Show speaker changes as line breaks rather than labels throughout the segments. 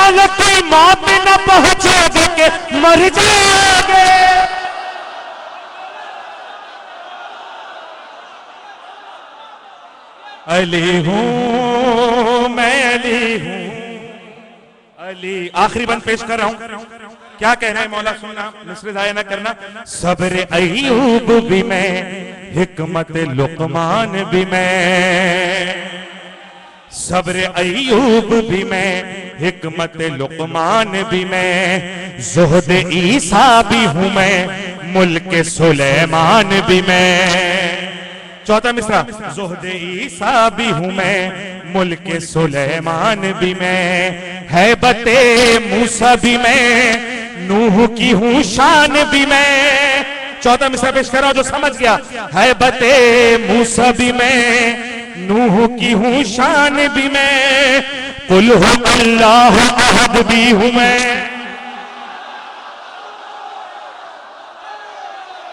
हालत मौत न पहुंचोगे के मर जाओगे। अली हूं मैं, अली हूं अली। आखिरी बंद पेश कर रहा हूं, क्या कहना है मौला सुनना, मिस्र जाया ना करना। सब्र अय्यूब भी मैं, हिकमत लुकमान भी मैं। सब्र अय्यूब भी मैं, हिकमत लुकमान भी मैं। ज़ुहद ईसा भी हूं मैं, मुल्क सुलेमान भी मैं। चौथा मिसरा, ज़ुहद ईसा भी हूं मैं, मुल्क सुलेमान भी मैं। हैबते मूसा भी मैं, नूह की हूं शान भी मैं। चौथा मिसरा पेश कर रहा हूं जो समझ गया। हैबते मूसा भी मैं, नूह की हूं शान भी मैं। कुल हु अल्लाह अहद भी हूं मैं।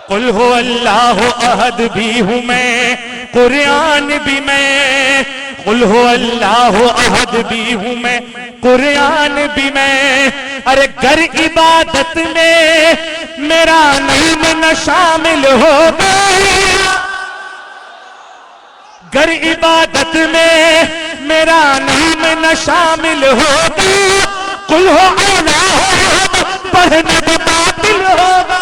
कुल हो अल्लाह अहद भी हूं मैं, कुरान भी मैं। कुल हो अल्लाह अहद भी हूं मैं, कुरान भी मैं। अरे गर इबादत में मेरा नाम न शामिल होगा, गर इबादत में मेरा नाम न शामिल होगा। कुल हो अल्लाह पढ़ने में बातिल होगा।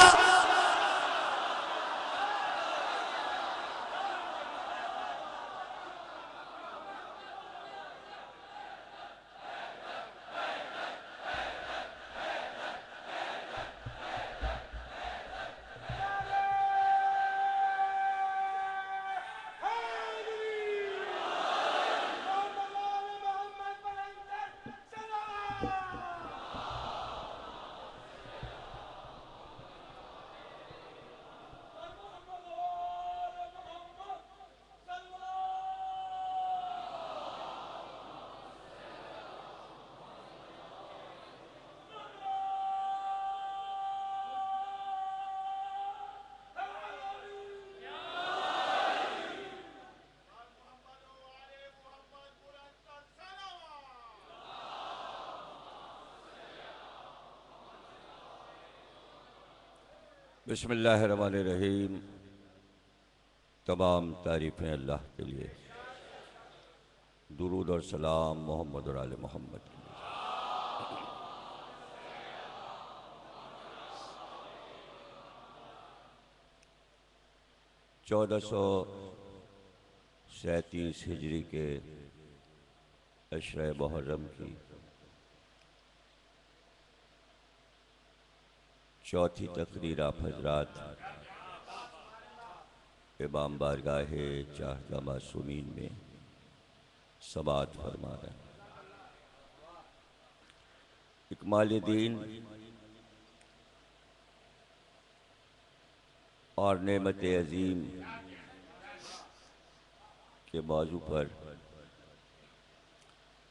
बिस्मिल्लाहिर्रहमानिर्रहीम। तमाम तारीफ़ें अल्लाह के लिए, दुरूद और सलाम मोहम्मद और आले मोहम्मद के लिए। 1437 हिजरी के अशरे मुहर्रम की चौथी तकरीर आप हजरात इमाम बारगाहे चाहदा मासूमीन में समाअत फरमा रहे हैं। इकमाल दीन और नेमत अजीम के मौजू पर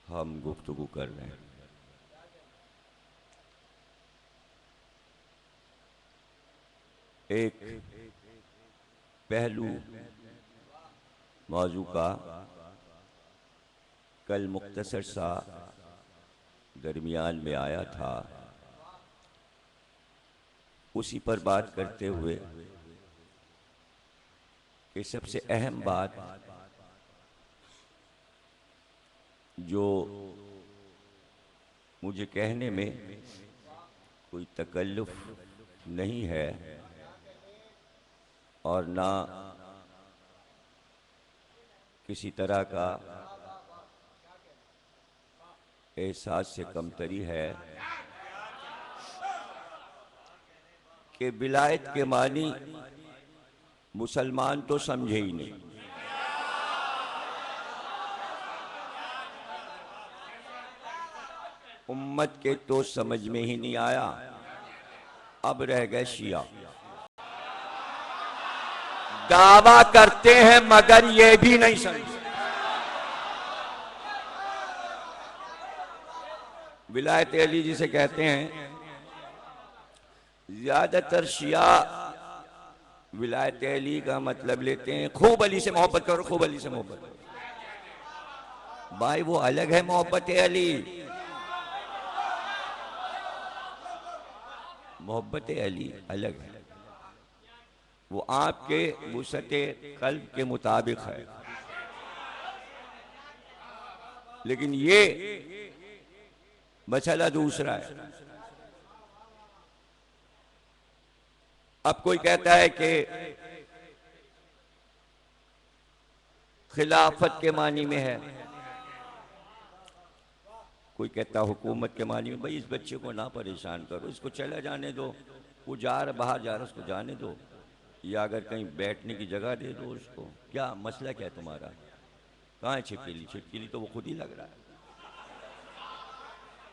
हम गुफ्तगू कर रहे हैं। एक पहलू मौजू का कल मुख्तसर सा दरमियान में आया था, उसी पर बात करते हुए कि सबसे अहम बात जो मुझे कहने में कोई तकल्लुफ नहीं है और ना किसी तरह का एहसास से कमतरी है कि विलायत के मानी मुसलमान तो समझे ही नहीं। उम्मत के तो समझ में ही नहीं आया, अब रह गए शिया। दावा करते हैं मगर ये भी नहीं समझे। विलायत अली जिसे कहते हैं, ज्यादातर शिया विलायत अली का मतलब लेते हैं खूब अली से मोहब्बत करो, खूब अली से मोहब्बत करो। भाई वो अलग है मोहब्बत अली, मोहब्बत अली अलग है, वो आपके वुसअते कल्ब के मुताबिक है, लेकिन ये मसला दूसरा है। अब कोई कहता है कि खिलाफत के मानी में है, कोई कहता हुकूमत के मानी में। भाई इस बच्चे को ना परेशान करो, इसको चला जाने दो, वो जा रहा बाहर जा रहा, उसको जाने दो, या अगर कहीं बैठने की जगह दे दो उसको। क्या मसला क्या है तुम्हारा? कहाँ है छिपकली? छिपकली तो वो खुद ही लग रहा है,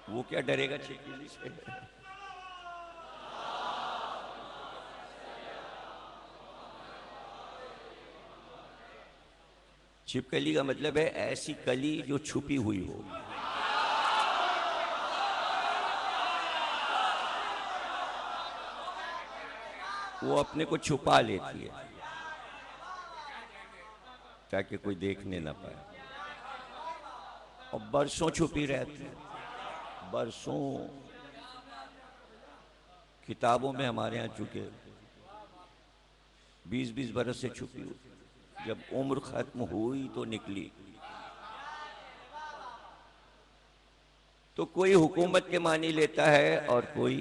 वो क्या डरेगा छिपकली से? छिपकली का मतलब है ऐसी कली जो छुपी हुई हो। वो अपने को छुपा लेती है ताकि कोई देखने ना पाए, और बरसों छुपी रहती है, बरसों। किताबों में हमारे यहाँ चुके 20-20 बरस से छुपी हुई, जब उम्र खत्म हुई तो निकली। तो कोई हुकूमत के मानी लेता है और कोई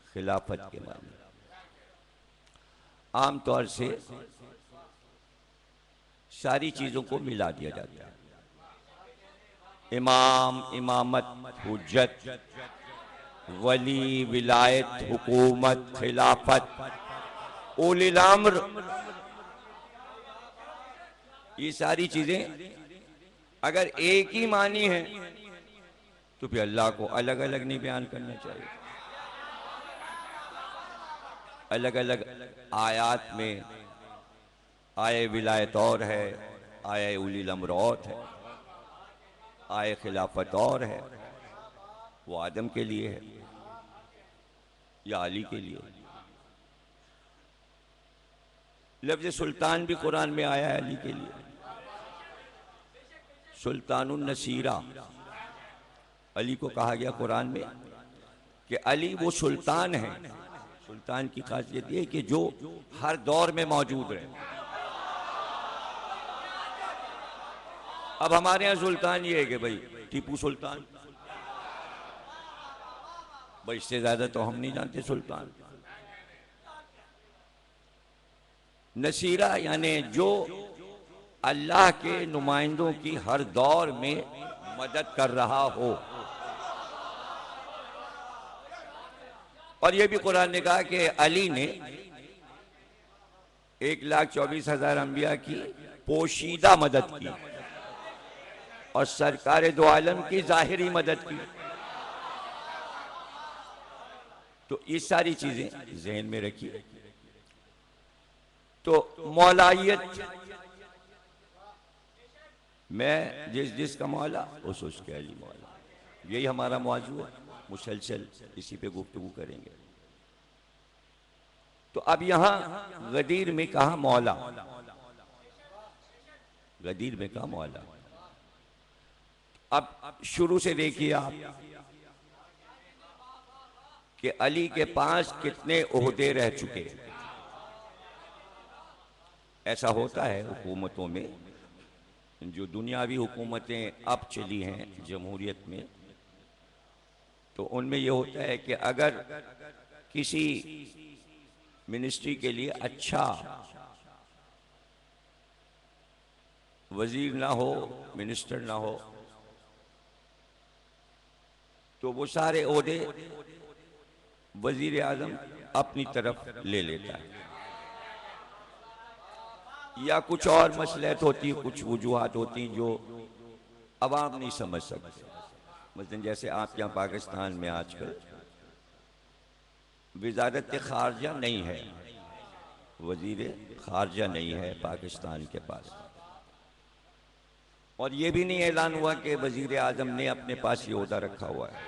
खिलाफत के मानी। आमतौर से सारी चीजों को मिला दिया जाता है। इमाम, इमामत, हुज्जत, वली, विलायत, हुकूमत, खिलाफत, उलिल अम्र, ये सारी चीजें अगर एक ही मानी है तो फिर अल्लाह को अलग अलग नहीं बयान करना चाहिए। अलग अलग आयात में आए विलायत और है, आए उलिल अम्र और है, आए खिलाफत और है। वो आदम के लिए है या अली के लिए? लफ्ज सुल्तान भी कुरान में आया है अली के लिए। सुल्तानुन नसीरा, अली को कहा गया कुरान में कि अली वो सुल्तान है। सुल्तान की खासियत ये कि जो हर दौर में मौजूद रहे। अब हमारे यहाँ सुल्तान ये है कि भाई टीपू सुल्तान, भाई इससे ज्यादा तो हम नहीं जानते सुल्तान। नसीरा यानी जो अल्लाह के नुमाइंदों की हर दौर में मदद कर रहा हो। और यह भी कुरान ने कहा कि अली ने 1,24,000 अंबिया की पोशीदा मदद की और सरकार दो आलम की जाहिरी मदद की। तो ये सारी चीजें जहन में रखिए। तो मौलायत मैं जिसका मौला उसके अली मौला, यही हमारा मौजू है। मुसलसल इसी पे गुफ्तगू करेंगे। तो अब यहां गदीर में कहा मौला, गदीर में कहा मौला। अब शुरू से देखिए आप कि अली के पास कितने ओहदे रह चुके। ऐसा होता है हुकूमतों में, जो दुनियावी हुकूमतें अब चली हैं जमहूरियत में, तो उनमें यह होता है कि अगर किसी मिनिस्ट्री के लिए अच्छा वजीर ना हो, मिनिस्टर ना हो, तो वो सारे ओहदे वजीर आजम अपनी तरफ ले लेता है। या कुछ और मसलहत होती है, कुछ वजूहात होती जो अवाम नहीं समझ सकते। मसलन जैसे आप यहाँ पाकिस्तान में आजकल वजारत खारजा नहीं है, वजीर खारजा नहीं है पाकिस्तान के पास, और ये भी नहीं ऐलान हुआ कि वजीर आजम ने अपने पास ये ओहदा रखा हुआ है।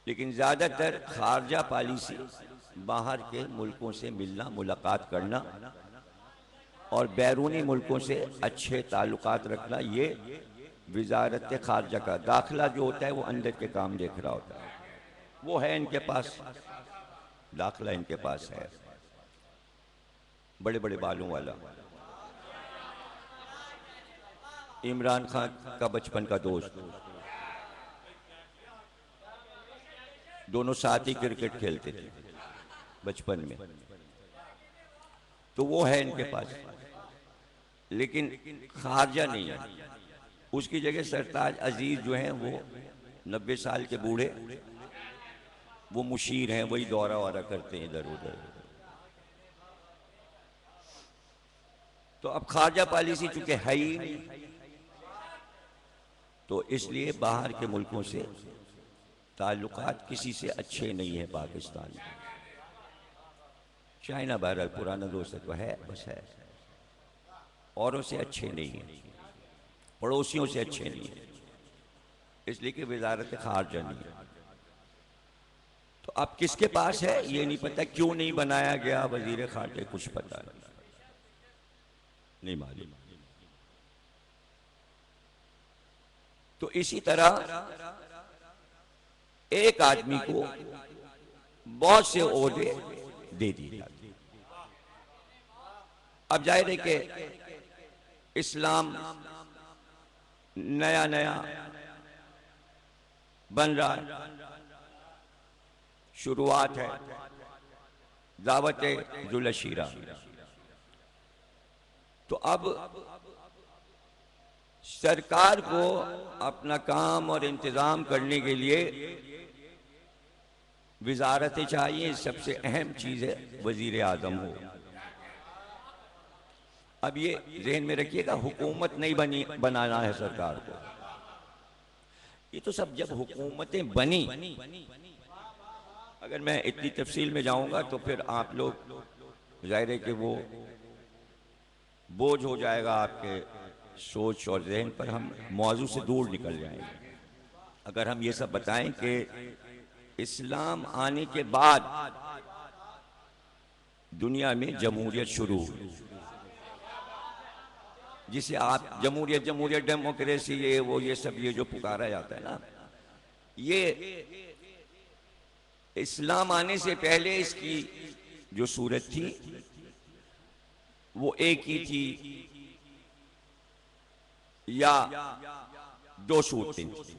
लेकिन ज्यादातर खारजा पॉलिसी बाहर के मुल्कों से मिलना, मुलाकात करना और बैरूनी मुल्कों से अच्छे ताल्लुकात रखना, ये वजारत खारजा का। दाखिला जो होता है वो अंदर के काम देख रहा होता है। वो है इनके पास, दाखिला इनके पास है, बड़े बड़े बालों वाला। इमरान खान का बचपन का दोस्त, दोनों साथ ही क्रिकेट खेलते थे बचपन में, तो वो है इनके पास। लेकिन खारजा नहीं है। उसकी जगह सरताज अजीज जो हैं वो 90 साल के बूढ़े, वो मुशीर हैं, वही दौरा वारा करते हैं इधर उधर। तो अब खारजा पॉलिसी चूंकि है ही नहीं, तो इसलिए बाहर के मुल्कों से ताल्लुकात किसी से अच्छे नहीं है पाकिस्तान में। चाइना बहरहाल पुराना दोस्त तो है, बस है, औरों से अच्छे नहीं है, पड़ोसियों से अच्छे नहीं है, इसलिए कि वजारत खारजा नहीं है। तो अब किसके पास है ये नहीं पता, क्यों नहीं बनाया गया वजीर खारजा, कुछ पता नहीं मालूम। तो इसी तरह एक आदमी को बहुत से ओहदे दे दिए जाते। अब जाहिर है कि इस्लाम नया नया बन रहा है, शुरुआत है, दावत जुलशीरा। तो अब सरकार को अपना काम और इंतजाम करने के लिए वजारतें चाहिए। सबसे अहम चीज है वजीर आजम हो। अब ये ज़हन में रखिएगा, हुकूमत नहीं बनाना है सरकार को। ये तो सब जब हुकूमतें बनी, अगर मैं इतनी तफसील में जाऊंगा तो फिर आप लोग जाहिर है कि वो बोझ हो जाएगा आपके सोच और जहन पर, हम मौजू से दूर निकल जाएंगे अगर हम ये सब बताएं कि इस्लाम आने के बाद दुनिया में जमहूरियत शुरू हुई, जिसे आप जमहूरियत जमहूरियत डेमोक्रेसी ये वो ये सब ये जो पुकारा जाता है ना, ये इस्लाम आने से पहले इसकी जो सूरत थी वो एक ही थी या दो सूरतें थी।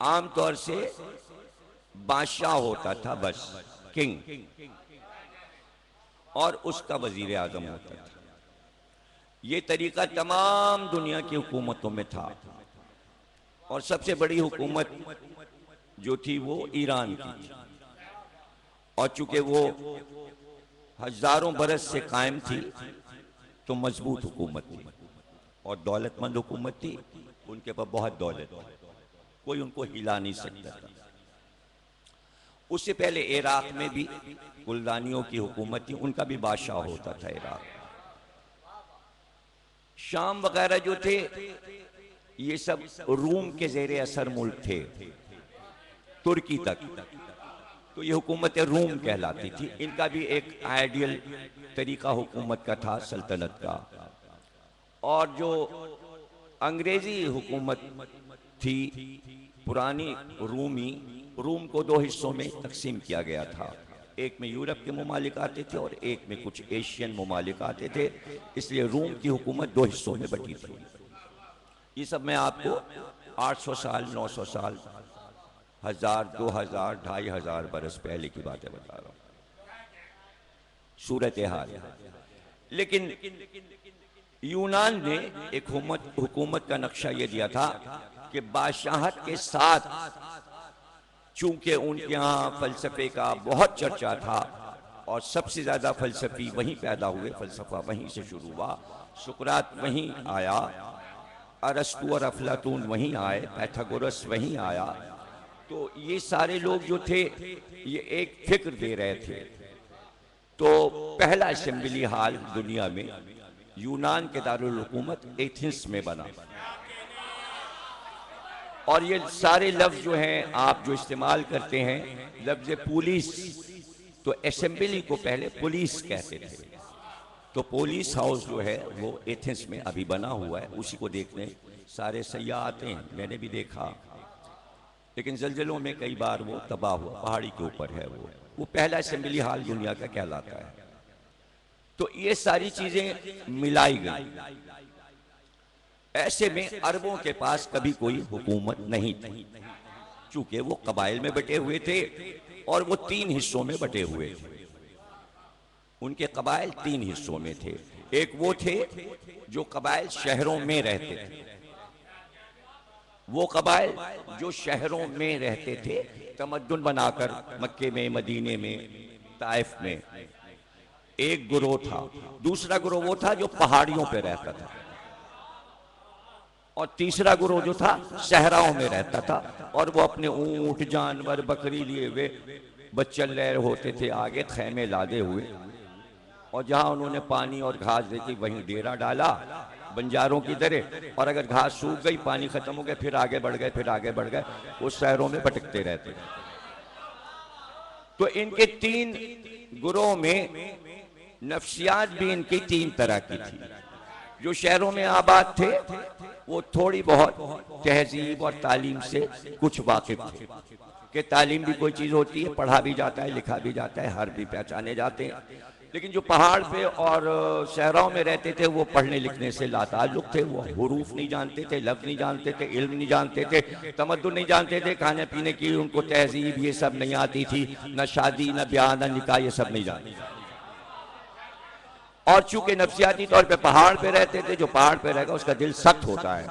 आमतौर से बादशाह होता था बस, किंग, और उसका वजीर आजम होता था। ये तरीका तमाम दुनिया की हुकूमतों में था, और सबसे बड़ी हुकूमत जो थी वो ईरान की थी, और चूंकि वो हजारों बरस से कायम थी तो मजबूत हुकूमत थी और दौलतमंद हुकूमत थी। उनके पास बहुत दौलत थी, कोई उनको हिला नहीं सकता था। उससे पहले इराक में भी कुलदानियों की हुकूमत थी, उनका भी बादशाह होता था इराक। शाम वगैरह जो थे ये सब रूम के जेरे असर मुल्क थे, तुर्की तक, तो ये हुकूमत रूम कहलाती थी। इनका भी एक आइडियल तरीका हुकूमत का था, सल्तनत का। और जो अंग्रेजी हुकूमत थी पुरानी रूमी, रूम को दो हिस्सों में तकसीम किया गया था, एक में यूरोप के ममालिक आते थे और एक में कुछ एशियन ममालिक आते थे, इसलिए रूम की हुकूमत दो हिस्सों में बटी थी। ये सब मैं आपको 800 साल 900 साल 1000 2000 2500 बरस पहले की बातें बता रहा हूं, सूरत हाल। लेकिन यूनान ने एक हुकूमत का नक्शा ये दिया था कि बादशाहत के साथ, चूंकि उनके यहाँ फलसफे का बहुत चर्चा था और सबसे ज्यादा फलसफी वहीं पैदा हुए, फलसफा वहीं से शुरू हुआ, सुकरात वहीं आया, अरस्तु और अफलातून वहीं आए, पैथागोरस वहीं आया। तो ये सारे लोग जो थे ये एक फिक्र दे रहे थे। तो पहला असेंबली हाल दुनिया में यूनान के दारुल हुकूमत एथेंस में बना, और ये सारे लफ्ज जो हैं आप जो इस्तेमाल करते हैं, लफ्ज पुलिस, तो असेंबली को पहले पुलिस कहते थे। तो पुलिस हाउस जो है वो एथेंस में अभी बना हुआ है, उसी को देखने सारे सयाह आते हैं, मैंने भी देखा। लेकिन जलजलों में कई बार वो तबाह हुआ, पहाड़ी के ऊपर है वो पहला असेंबली हाल दुनिया का कहलाता है। तो ये सारी चीजें मिलाई गई। ऐसे में अरबों के पास कभी कोई हुकूमत नहीं थी, चूंकि वो कबाइल में बटे हुए थे और वो 3 हिस्सों में बटे हुए थे। उनके कबाइल 3 हिस्सों में थे। एक वो थे जो कबाइल शहरों में रहते थे, वो कबाइल जो शहरों में रहते थे तमद्दुन बनाकर, मक्के में, मदीने में, ताइफ में, एक गुरोह था। दूसरा गुरोह वो था जो पहाड़ियों पे रहता था, और तीसरा गुरोह जो था सहराओं में रहता था, और वो अपने ऊंट, जानवर, बकरी लिए हुए बच्चल रहे होते थे आगे खैमे लादे हुए, और जहां उन्होंने पानी और घास देखी वहीं डेरा डाला बंजारों की तरह, और अगर घास सूख गई, पानी खत्म हो गया, फिर आगे बढ़ गए, फिर आगे बढ़ गए, उस शहरों में भटकते रहते। तो इनके 3 गुरोह में नफ्सियात भी इनकी 3 तरह की थी। जो शहरों में आबाद थे वो थोड़ी बहुत तहजीब और तालीम से कुछ वाकिफ थे, कि तालीम भी कोई चीज होती है, पढ़ा भी जाता है, लिखा भी जाता है, हर भी पहचाने जाते हैं। लेकिन जो पहाड़ पे और शहरों में रहते थे वो पढ़ने लिखने से लाताल्लुक थे, वो हुरूफ नहीं जानते थे, लफ्ज नहीं जानते थे, इल्म नहीं जानते थे, तमद्दुन नहीं जानते थे, खाने पीने की उनको तहजीब ये सब नहीं आती थी, न शादी, न ब्याह, न निकाह, ये सब नहीं जानते। और चूंकि नफ्सियाती तौर पे पहाड़ पे रहते थे, जो पहाड़ पे रहेगा उसका दिल सख्त होता है,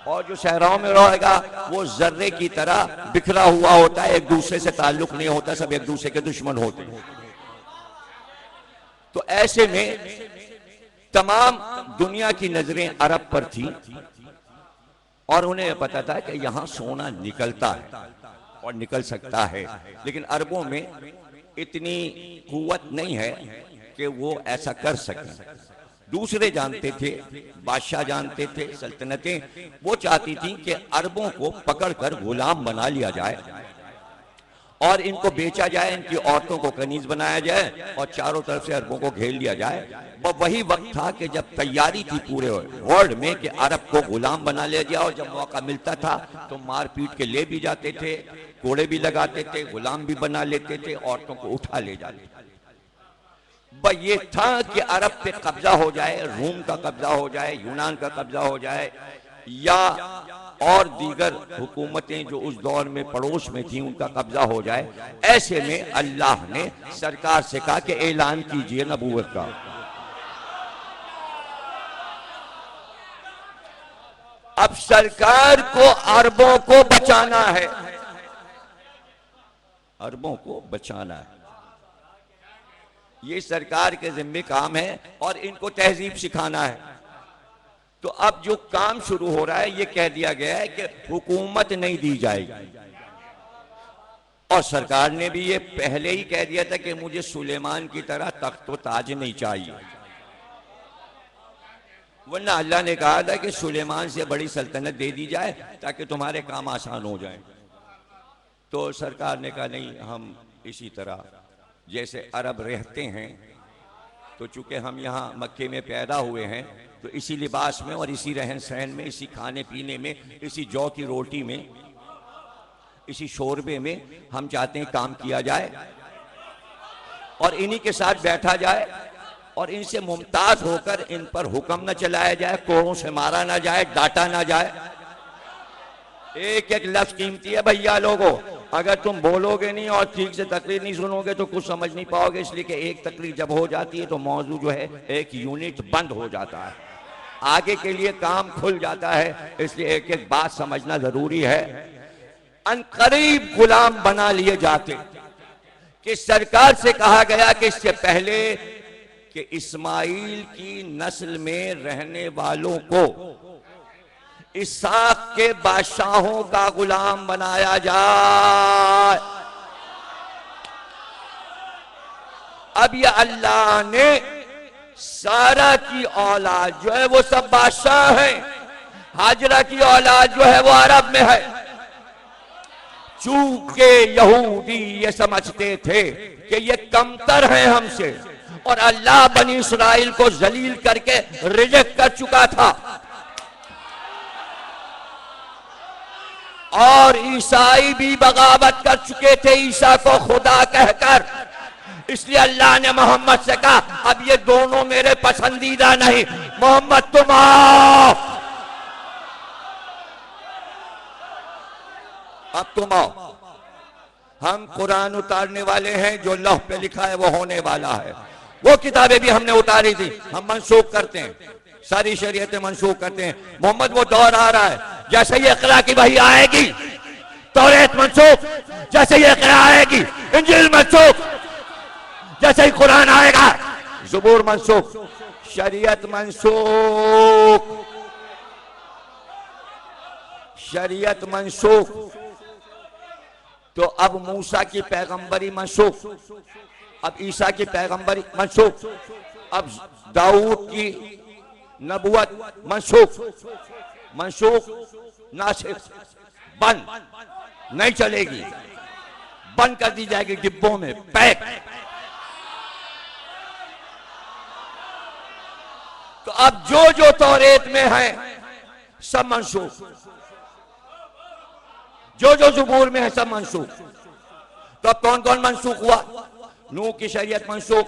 और जो शहरों में रहेगा वो जर्रे की तरह बिखरा हुआ होता है, एक दूसरे से ताल्लुक नहीं होता, सब एक दूसरे के दुश्मन होते हैं। तो ऐसे में तमाम दुनिया की नजरें अरब पर थी, और उन्हें पता था कि यहां सोना निकलता है और निकल सकता है, लेकिन अरबों में इतनी कुव्वत नहीं है कि वो ऐसा कर सकें। दूसरे जानते थे, बादशाह जानते थे, सल्तनतें वो चाहती थी कि अरबों को पकड़कर गुलाम बना लिया जाए और इनको बेचा जाए, इनकी औरतों को कनीज बनाया जाए और चारों तरफ से अरबों को घेर लिया जाए। वही वक्त था कि जब तैयारी थी पूरे वर्ल्ड में कि अरब को गुलाम बना लिया जाए, और जब मौका मिलता था तो मार पीट के ले भी जाते थे, कोड़े भी लगाते थे, गुलाम भी बना लेते थे, औरतों को उठा ले जाते थे। ये था कि अरब पे कब्जा हो जाए, रूम का कब्जा हो जाए, यूनान का कब्जा हो जाए, या और दीगर हुकूमतें जो उस दौर में पड़ोस में थी उनका कब्जा हो जाए। ऐसे में अल्लाह ने सरकार से कहा कि ऐलान कीजिए नबूवत का। अब सरकार को अरबों को बचाना है, अरबों को बचाना है, ये सरकार के जिम्मे काम है, और इनको तहजीब सिखाना है। तो अब जो काम शुरू हो रहा है ये कह दिया गया है कि हुकूमत नहीं दी जाएगी, और सरकार ने भी ये पहले ही कह दिया था कि मुझे सुलेमान की तरह तख्त व ताज नहीं चाहिए, वरना अल्लाह ने कहा था कि सुलेमान से बड़ी सल्तनत दे दी जाए ताकि तुम्हारे काम आसान हो जाए। तो सरकार ने कहा नहीं, हम इसी तरह जैसे अरब रहते हैं, तो चूंकि हम यहाँ मक्के में पैदा हुए हैं तो इसी लिबास में और इसी रहन सहन में, इसी खाने पीने में, इसी जौ की रोटी में, इसी शोरबे में हम चाहते हैं काम किया जाए और इन्हीं के साथ बैठा जाए और इनसे मुमताज होकर इन पर हुक्म न चलाया जाए, कोड़ों से मारा ना जाए, डांटा ना जाए। एक एक लफ्ज कीमती है भैया लोगों, अगर तुम बोलोगे नहीं और ठीक से तकरीर नहीं सुनोगे तो कुछ समझ नहीं पाओगे, इसलिए कि एक तकरीर जब हो जाती है तो मौजू जो है एक यूनिट बंद हो जाता है, आगे के लिए काम खुल जाता है, इसलिए एक एक बात समझना जरूरी है। अनकरीब गुलाम बना लिए जाते कि सरकार से कहा गया कि इससे पहले कि इस्माइल की नस्ल में रहने वालों को इसाक के बादशाहों का गुलाम बनाया जाए। अब ये अल्लाह ने सारा की औलाद जो है वो सब बादशाह है, हाजरा की औलाद जो है वो अरब में है। चूंकि यहूदी ये समझते थे कि ये कमतर हैं हमसे, और अल्लाह बनी इस्राइल को जलील करके रिजेक्ट कर चुका था, और ईसाई भी बगावत कर चुके थे ईसा को खुदा कहकर। इसलिए अल्लाह ने मोहम्मद से कहा अब ये दोनों मेरे पसंदीदा नहीं, मोहम्मद तुम आओ, अब तुम आओ। हम कुरान उतारने वाले हैं, जो लौह पे लिखा है वो होने वाला है। वो किताबें भी हमने उतारी थी, हम मनसूख करते हैं, सारी शरीयतें मनसूख करते हैं। मोहम्मद वो दौर आ रहा है, जैसे ये इक़रा की वही आएगी तौरात मनसूख, जैसे ये इक़रा आएगी इंजील मनसूख, जैसे ही कुरान आएगा ज़बूर मनसूख, शरीयत मनसूख, शरीयत मनसूख। तो अब मूसा की पैगंबरी मनसूख, अब ईसा की पैगंबरी मनसूख, अब दाऊद की नबुवत मनसूख, मनसूख नासिख, बंद नहीं चलेगी, बंद कर दी जाएगी डिब्बों में पैक। तो अब जो जो तौरेत में है सब मनसूख, जो जो ज़बूर में है सब मनसूख। तो अब कौन कौन मनसूख हुआ? नूह की शरीयत मनसूख,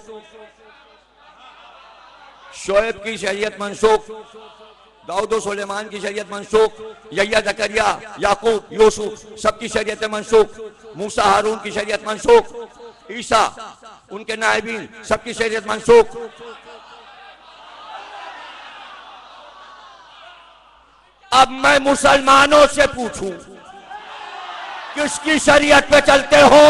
शोएब की शरीयत मनसूख, दाऊद और सुलेमान की शरीयत मनसूख, यह्या ज़करिया याकूब यूसुफ सबकी शरीयत मनसूख, मूसा हारून की शरीयत मनसूख, ईसा उनके नायबीन सबकी शरीयत मनसूख। अब मैं मुसलमानों से पूछूं किसकी शरीयत पे चलते हो?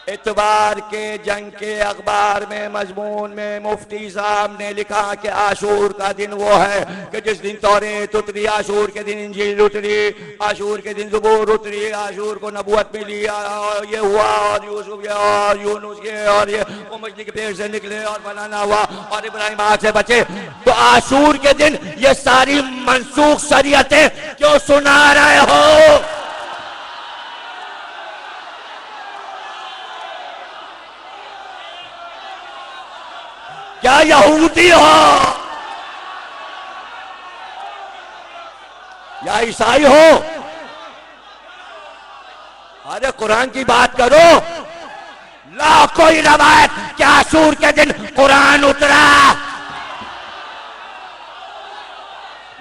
इतवार के जंग के अखबार में मजमून में मुफ्ती साहब ने लिखा कि आशूर का दिन वो है कि जिस दिन तौरेत उतरी, आशूर के दिन इंजील उतरी, आशूर के दिन ज़बूर उतरी, आशूर को नबूवत मिली, और ये हुआ और यूसुफ ये और यूनुस ये और ये वो मछली के पेट से निकले और बनाना हुआ और इब्राहिम आग से बचे। तो आशूर के दिन ये सारी मनसूख शरीयतें क्यों सुना रहे हो? क्या यहूदी हो या ईसाई हो? अरे कुरान की बात करो। ला कोई रवायत क्या आशूर के दिन कुरान उतरा?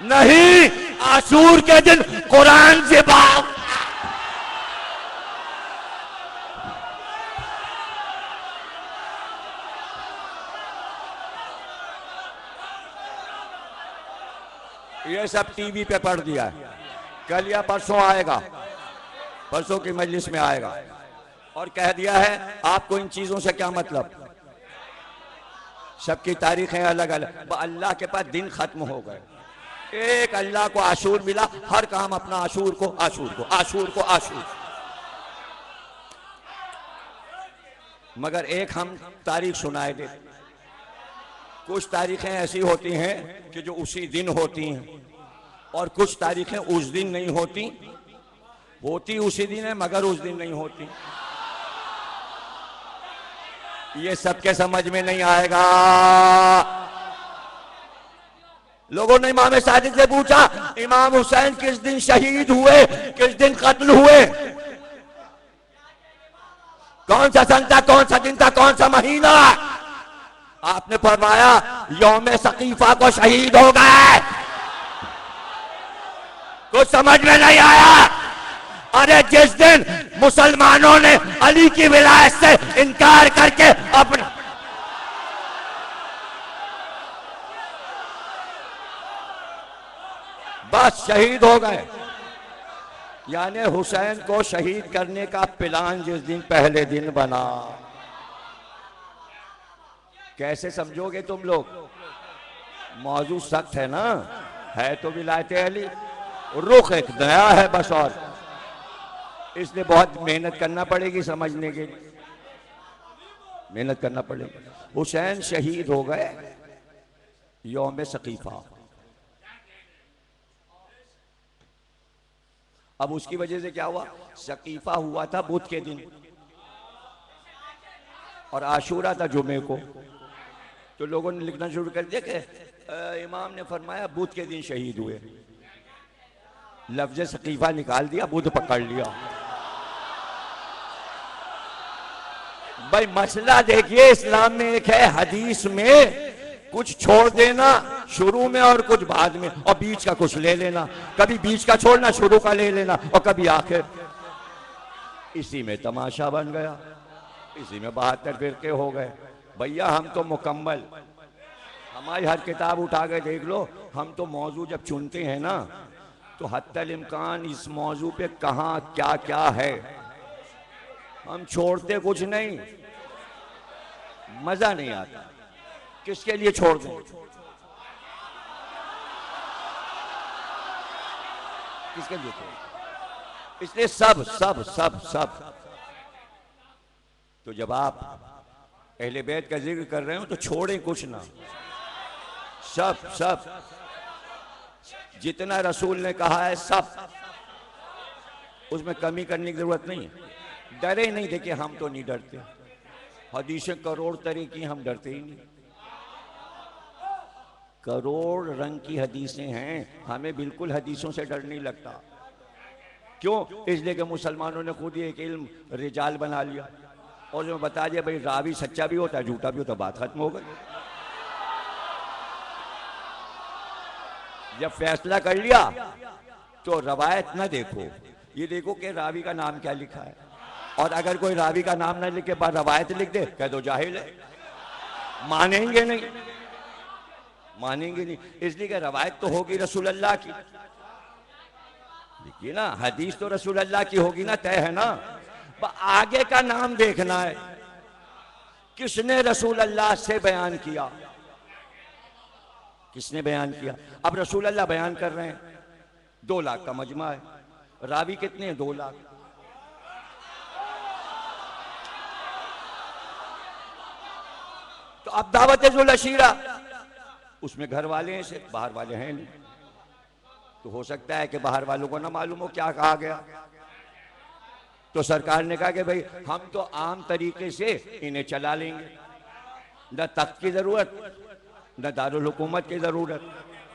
नहीं, आशूर के दिन कुरान से बात। ये सब टीवी पे पढ़ दिया है, कल या परसों आएगा, परसों की मजलिस में आएगा और कह दिया है आपको इन चीजों से क्या मतलब। सबकी तारीखें अलग अलग। अल्लाह के पास दिन खत्म हो गए। एक अल्लाह को आशूर मिला, हर काम अपना आशूर को आशूर को आशूर को आशूर। मगर एक हम तारीख सुनाए दे। कुछ तारीखें ऐसी होती हैं कि जो उसी दिन होती हैं और कुछ तारीखें उस दिन नहीं होती, होती उसी दिन है मगर उस दिन नहीं होती। ये सबके समझ में नहीं आएगा। लोगों ने इमाम सादिक से पूछा इमाम हुसैन किस दिन शहीद हुए, किस दिन कत्ल हुए, कौन सा सन था, कौन सा दिन था, कौन सा महीना? आपने फरमाया यौम सकीफा को शहीद हो गए। कुछ समझ में नहीं आया। अरे जिस दिन मुसलमानों ने अली की विलायत से इनकार करके अपना बस शहीद हो गए, यानी हुसैन को शहीद करने का प्लान जिस दिन पहले दिन बना। कैसे समझोगे तुम लोग? मौजू सख्त है ना, है तो विलायत अली, रुख एक नया है बस, और इसलिए बहुत मेहनत करना पड़ेगी समझने के लिए, मेहनत करना पड़ेगी। हुसैन शहीद हो गए यौम सकीफा। अब उसकी वजह से क्या हुआ? सकीफा हुआ था बुध के दिन और आशूरा था जुमे को। तो लोगों ने लिखना शुरू कर दिया कि इमाम ने फरमाया बुध के दिन शहीद हुए। लफ्ज सकीफा निकाल दिया, बुध पकड़ लिया। भाई मसला देखिए, इस्लाम में एक है, हदीस में कुछ छोड़ देना शुरू में और कुछ बाद में, और बीच का कुछ ले लेना। कभी बीच का छोड़ना, शुरू का ले लेना, और कभी आखिर। इसी में तमाशा बन गया, इसी में 72 फिरके हो गए। भैया हम तो मुकम्मल, हमारी हर किताब उठा के देख लो, हम तो मौजू जब चुनते हैं ना, तो हत्तल इम्कान इस मौजू पे कहाँ क्या क्या है, हम छोड़ते कुछ नहीं। मजा नहीं आता, किसके लिए छोड़ दें, किसके लिए छोड़, इसलिए सब सब सब सब। तो जब आप अहले बैत का जिक्र कर रहे हो तो छोड़ें कुछ ना, सब सब जितना रसूल ने कहा है सब, उसमें कमी करने की जरूरत नहीं है। डरे नहीं, देखिए हम तो नहीं डरते, हदीसें करोड़ तरह की, हम डरते ही नहीं। करोड़ रंग की हदीसें हैं, हमें बिल्कुल हदीसों से डर नहीं लगता। क्यों? इसलिए कि मुसलमानों ने खुद ही एक इल्म रिजाल बना लिया, और जो बता दिया भाई रावी सच्चा भी होता है झूठा भी होता, बात खत्म हो गई। जब फैसला कर लिया तो रवायत ना देखो, ये देखो कि रावी का नाम क्या लिखा है। और अगर कोई रावी का नाम ना लिखे बाद रवायत लिख दे, कह दो जाहिल है, मानेंगे नहीं, मानेंगे नहीं। इसलिए कि रवायत तो होगी रसूल अल्लाह की, देखिए ना, हदीस तो रसूल अल्लाह की होगी ना, तय है ना। आगे का नाम देखना है, किसने रसूल अल्लाह से बयान किया, किसने बयान किया। अब रसूल अल्लाह बयान कर रहे हैं, 2 लाख का मजमा है, रावी कितने हैं? 2 लाख। तो अब दावत जुल अशीरा, उसमें घर वाले हैं सिर्फ, बाहर वाले हैं नहीं। तो हो सकता है कि बाहर वालों को ना मालूम हो क्या कहा गया। तो सरकार ने कहा कि भाई हम तो आम तरीके से इन्हें चला लेंगे, न तख्त की जरूरत, न दारुल हुकूमत की जरूरत,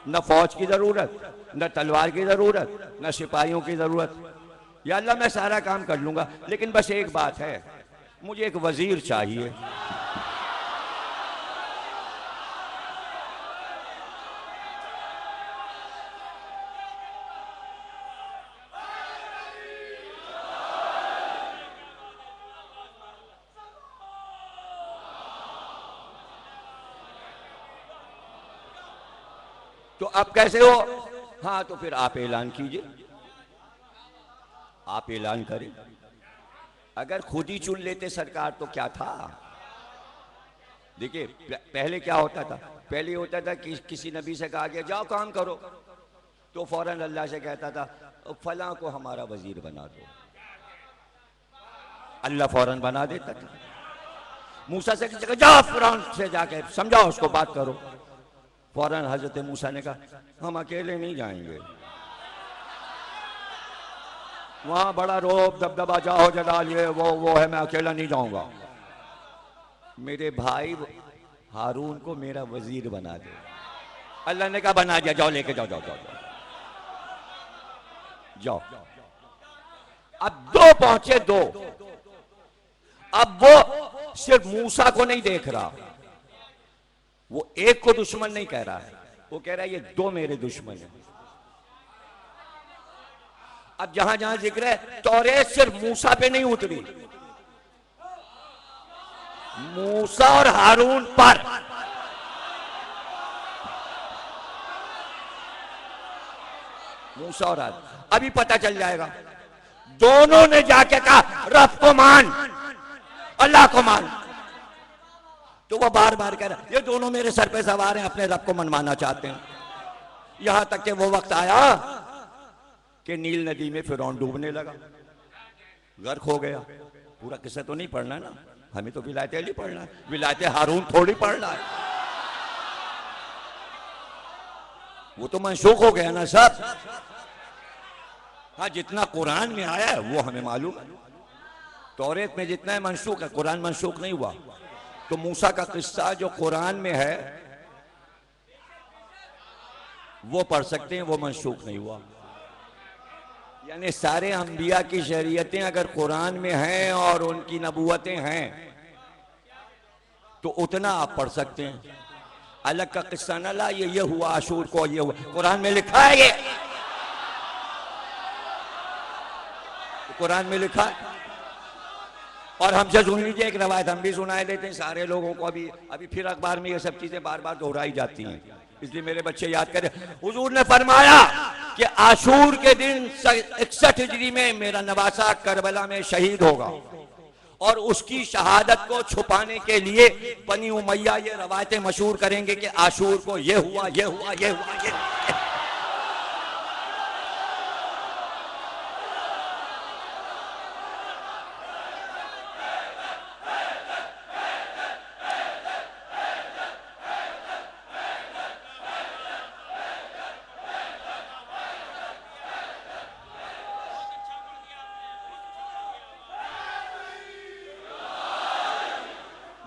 न फौज की जरूरत, न तलवार की जरूरत, न सिपाहियों की जरूरत। या अल्लाह मैं सारा काम कर लूंगा, लेकिन बस एक बात है, मुझे एक वजीर चाहिए। तो अब कैसे हो? हाँ तो फिर आप ऐलान कीजिए, आप ऐलान करें। अगर खुद ही चुन लेते सरकार तो क्या था। देखिए पहले क्या होता था, पहले होता था कि किसी नबी से कहा गया जाओ काम करो, तो फौरन अल्लाह से कहता था फलां को हमारा वजीर बना दो, अल्लाह फौरन बना देता था। मूसा से जाओ फिरौन से जाके समझाओ उसको, बात करो। फौरन हजरत मूसा ने कहा हम अकेले नहीं जाएंगे, वहां बड़ा रोब दबदबा जाओ जलाल ये वो है, मैं अकेला नहीं जाऊंगा, मेरे भाई हारून को मेरा वजीर बना दे। अल्लाह ने कहा बना दिया, जाओ लेके जाओ जाओ जाओ जाओ। अब 2 पहुंचे, 2। अब वो सिर्फ मूसा को नहीं देख रहा, वो एक को दुश्मन नहीं कह रहा है, वो कह रहा है ये 2 मेरे दुश्मन हैं। अब जहां जहां जिक्र है तौरेत सिर्फ मूसा पे नहीं उतरी, मूसा और हारून पर। मूसा और हारून अभी पता चल जाएगा। दोनों ने जाके कहा रब को मान, अल्लाह को मान। तो वो बार बार कह रहा ये दोनों मेरे सर पे सवार हैं, अपने रब को मनवाना चाहते हैं। यहां तक कि वो वक्त आया कि नील नदी में फिरौन डूबने लगा, गर्क हो गया। पूरा किस्सा तो नहीं पढ़ना ना, हमें तो विलायते अली पढ़ना है, विलायते हारून थोड़ी पढ़ना है। वो तो मनसूख हो गया ना सब। हाँ जितना कुरान में आया है वो हमें मालूम है, तौरेत में जितना है मनसूख है, कुरान मनसूख नहीं हुआ। तो मूसा का किस्सा जो कुरान में है वो पढ़ सकते हैं, वो मनसूख नहीं हुआ। यानी सारे अंबिया की शरीयतें अगर कुरान में हैं और उनकी नबूवतें हैं तो उतना आप पढ़ सकते हैं। अलग का किस्सा न ला, ये हुआ आशूर को, ये हुआ, कुरान में लिखा है, ये कुरान में लिखा है। और हमसे सुन लीजिए एक रवायत, हम भी सुनाए देते हैं सारे लोगों को। अभी फिर अखबार में ये सब चीजें बार बार दोहराई जाती हैं, इसलिए मेरे बच्चे याद करें। हुजूर ने फरमाया कि आशूर के दिन 61 हिजरी में मेरा नवासा करबला में शहीद होगा, और उसकी शहादत को छुपाने के लिए बनी उमैया ये रवायतें मशहूर करेंगे कि आशूर को ये हुआ, ये हुआ, ये हुआ, ये हुआ।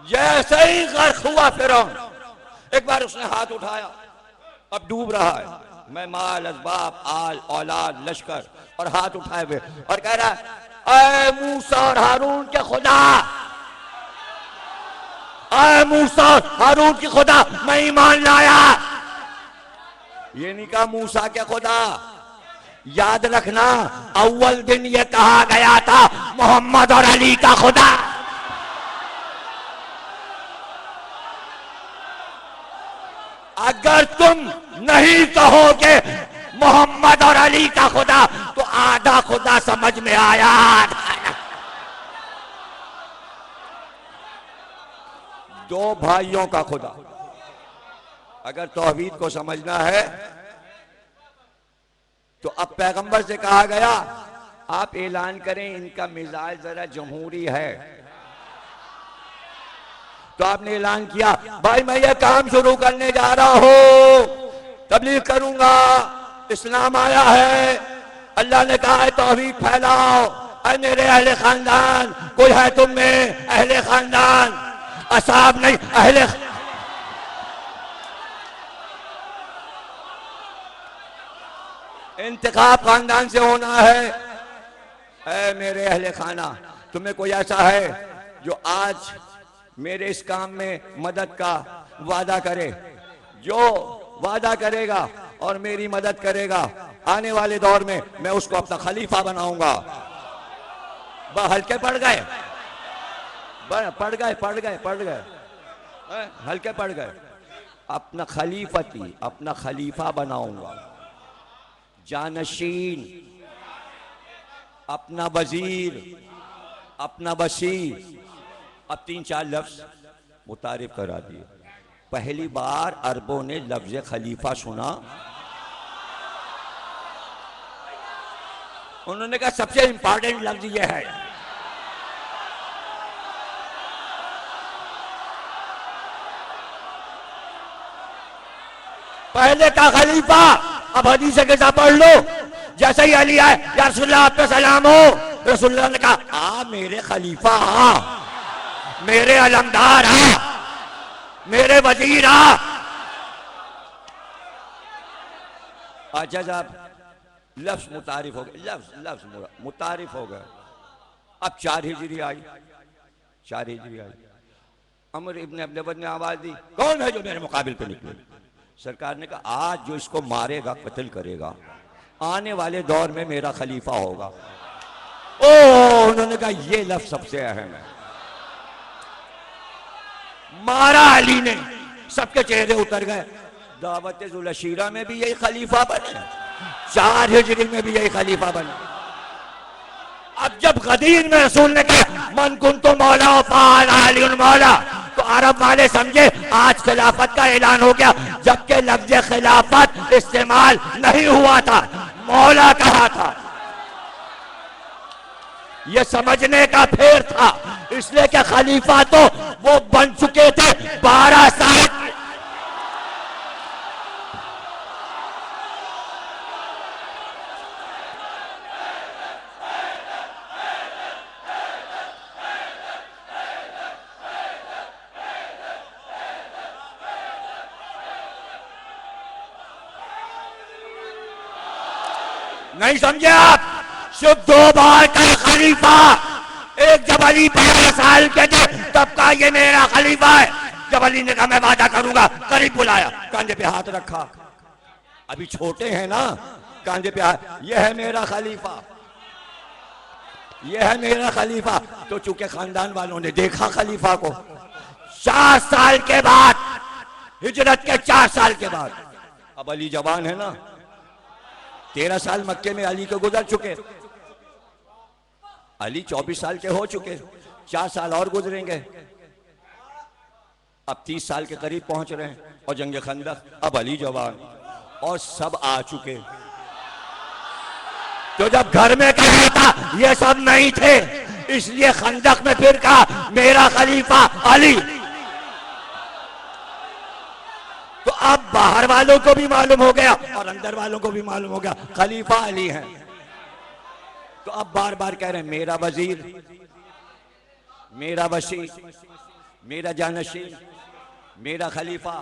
जैसे ही गर्क हुआ फिरौन, एक बार उसने हाथ उठाया, अब डूब रहा है, मैं माल असबाब आल औलाद लश्कर, और हाथ उठाए हुए और कह रहा है, ऐ मूसा और हारून के खुदा, ऐ मूसा और हारून की खुदा, मैं ईमान लाया। ये नहीं कहा मूसा के खुदा, याद रखना अव्वल दिन ये कहा गया था मोहम्मद और अली का खुदा। अगर तुम नहीं कहोगे मोहम्मद और अली का खुदा तो आधा खुदा समझ में आया। दो भाइयों का खुदा। अगर तौहीद को समझना है तो अब पैगंबर से कहा गया आप ऐलान करें इनका मिजाज जरा जमहूरी है, तो आपने ऐलान किया भाई मैं ये काम शुरू करने जा रहा हूं, तबलीग करूंगा, इस्लाम आया है, अल्लाह ने कहा है तौहीद फैलाओ। ऐ मेरे अहले खानदान, कोई है तुम में अहले खानदान? असाब नहीं, अहले इंतखाब खानदान से होना है। ऐ मेरे अहले खाना, तुम्हें कोई ऐसा है जो आज मेरे इस काम में मदद का वादा करे? जो वादा करेगा और मेरी मदद करेगा आने वाले दौर में मैं उसको अपना खलीफा बनाऊंगा। हल्के पड़ गए, पड़ गए, हल्के पड़ गए। अपना खलीफती, अपना खलीफा बनाऊंगा, जानशीन, अपना वजीर, अपना वसीर। अब 3-4 लफ्ज मुतारिफ करा दिए। पहली बार अरबों ने लफ्ज खलीफा सुना, उन्होंने कहा सबसे इंपॉर्टेंट लफ्ज ये है। पहले का खलीफा, अब हदीस के साथ पढ़ लो। जैसे ही अली आए, या रसूलल्लाह आप पे सलाम हो, रसूलल्लाह ने कहा आ मेरे खलीफा, आ मेरे अलमदार, आ मेरे वजीर, आ। अच्छा साहब, लफ्ज मुतारिफ हो गए, लफ्ज मुतारिफ हो गए। अब 4 हिजरी आई, 4 हिजरी आई। अमर इब्न अब्दुल्लाह ने आवाज दी, कौन है जो मेरे मुकाबिल पे निकले? सरकार ने कहा आज जो इसको मारेगा, कत्ल करेगा, आने वाले दौर में मेरा खलीफा होगा। ओ, उन्होंने कहा ये लफ्ज सबसे अहम है। मारा अली ने, सबके चेहरे उतर गए। दावत जुलशीरा में भी यही खलीफा बने, 4 हिजरी में भी यही खलीफा बने। अब जब गदीर में रसूल ने कहा मन कुन तो मौला अली मौला, तो अरब वाले समझे आज खिलाफत का ऐलान हो गया, जबकि लफ्ज खिलाफत इस्तेमाल नहीं हुआ था, मौला कहा था। यह समझने का फेर था, इसलिए कि खलीफा तो वो बन चुके थे 12 साल। नहीं समझे आप? सिर्फ 2 बार का खलीफा। एक जब अली 12 साल के थे तब का ये मेरा खलीफा है। जब अली ने कहा मैं वादा करूंगा, करीब बुलाया, कंधे पे हाथ रखा। अभी छोटे हैं ना, कंधे पे हाथ, ये है मेरा खलीफा, ये है मेरा खलीफा। तो चूंकि खानदान वालों ने देखा खलीफा को 4 साल के बाद, हिजरत के 4 साल के बाद, अब अली जवान है ना, 13 साल मक्के में अली के गुजर चुके, अली 24 साल के हो चुके, 4 साल और गुजरेंगे, अब 30 साल के करीब पहुंच रहे हैं। और जंग खंदक, अब अली जवान और सब आ चुके। तो जब घर में कहा था ये सब नहीं थे, इसलिए खंदक में फिर कहा मेरा खलीफा अली। तो अब बाहर वालों को भी मालूम हो गया और अंदर वालों को भी मालूम हो गया खलीफा अली है। तो अब बार बार कह रहे हैं मेरा वजीर, मेरा वसी, मेरा जानशीन, मेरा खलीफा।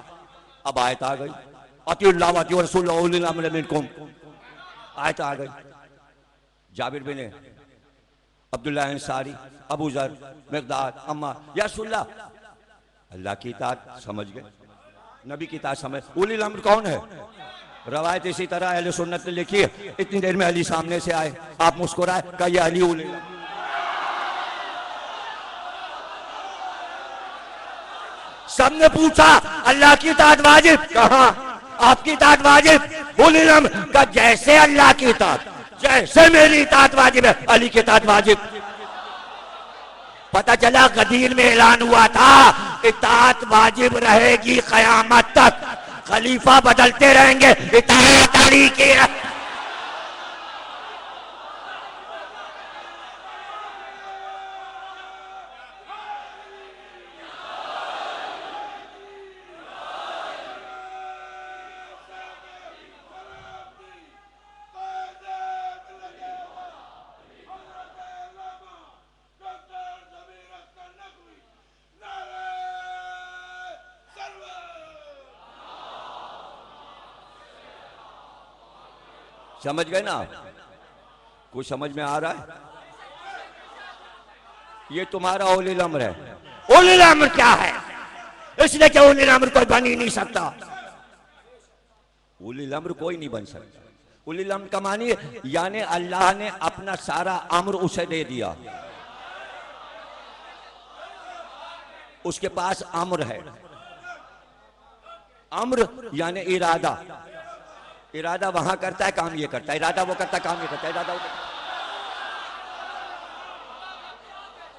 अब आयत आ गई, अतिउल्लाह व अतिउ रसूल उलिल अम्र मिनकुम, आयत आ गई। जाबिर बिन अब्दुल्लाह अंसारी, अबू जर, मिक़दाद, अम्मा, या रसूलल्लाह, अल्लाह की इताअत समझ गए, नबी की इताअत समझ। उलिल अम्र कौन है? रवायत इसी तरह अहले सुन्नत ने लिखी है। इतनी देर में अली सामने से आए, आप मुस्कुराए, कहा ये अली उलिल अम्र। सबने पूछा अल्लाह की इताअत वाजिब? कहा आपकी इताअत वाजिब? उलिल अम्र का जैसे अल्लाह की इताअत, जैसे मेरी इताअत वाजिब है, अली की इताअत वाजिब। पता चला गदीर में ऐलान हुआ था इताअत वाजिब रहेगी क़यामत तक, खलीफा बदलते रहेंगे, इताअत अली की। समझ गए ना? कुछ समझ में आ रहा है? ये तुम्हारा उलिल अम्र है। उलिल अम्र क्या है? इसलिए कि उलिल अम्र कोई बन ही नहीं सकता। उलिल अम्र कोई नहीं बन सकता। उलिल अम्र का मानी यानी अल्लाह ने अपना सारा अम्र उसे दे दिया, उसके पास अम्र है। अम्र यानी इरादा, इरादा वहां करता है काम ये करता है, इरादा वो करता है काम ये करता है, इरादा वो करता है।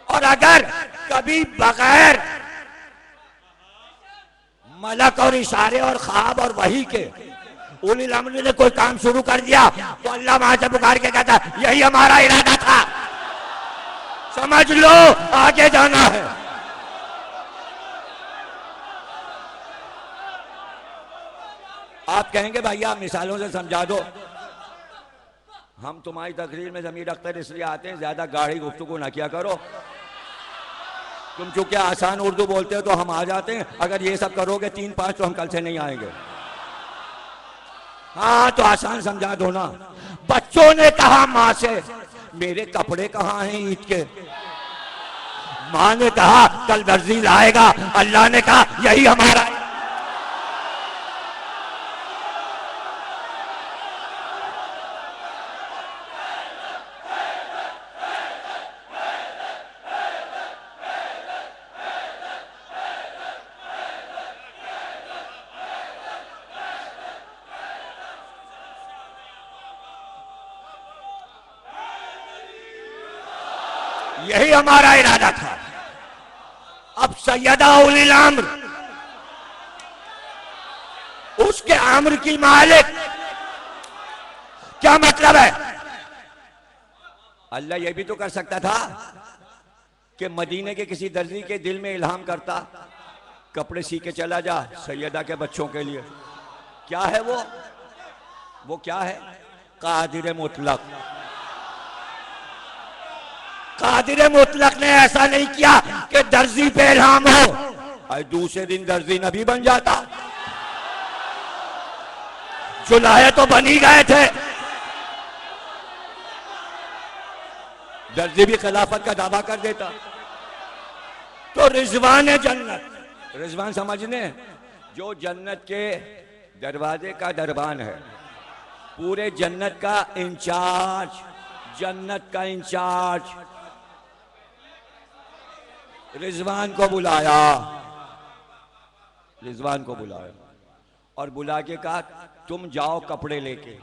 और अगर कभी बगैर मलक और इशारे और ख्वाब और वही के उलिल अम्र ने कोई काम शुरू कर दिया तो अल्लाह वहां से पुकार के कहता है यही हमारा इरादा था, समझ लो आगे जाना है। आप कहेंगे भैया मिसालों से समझा दो। हम तुम्हारी तकरीर में ज़मीर अख्तर इसलिए आते हैं, ज्यादा गाढ़ी गुफ्तगू ना किया करो। तुम चूंकि आसान उर्दू बोलते हो तो हम आ जाते हैं, अगर ये सब करोगे 3-5 तो हम कल से नहीं आएंगे। हाँ तो आसान समझा दो ना। बच्चों ने कहा माँ से मेरे कपड़े कहाँ हैं ईद के? माँ ने कहा कल दर्जी लाएगा। अल्लाह ने कहा यही हमारा। यही हमारा इरादा था। अब सैयदा उलिल अम्र, उसके अम्र की मालिक, क्या मतलब है? अल्लाह यह भी तो कर सकता था कि मदीने के किसी दर्जी के दिल में इल्हाम करता कपड़े सी के चला जा सैयदा के बच्चों के लिए। क्या है वो क्या है? कादिर मुतलक। कादिर मुतलक ने ऐसा नहीं किया कि दर्जी पे इल्हाम हो और दूसरे दिन दर्जी नबी बन जाता। जुलाहे तो बन ही गए थे। दर्जी भी खिलाफत का दावा कर देता। तो रिजवान है जन्नत, रिजवान समझने, जो जन्नत के दरवाजे का दरबान है, पूरे जन्नत का इंचार्ज, जन्नत का इंचार्ज रिजवान को बुलाया, रिजवान को बुलाया और बुला के कहा तुम जाओ कपड़े लेके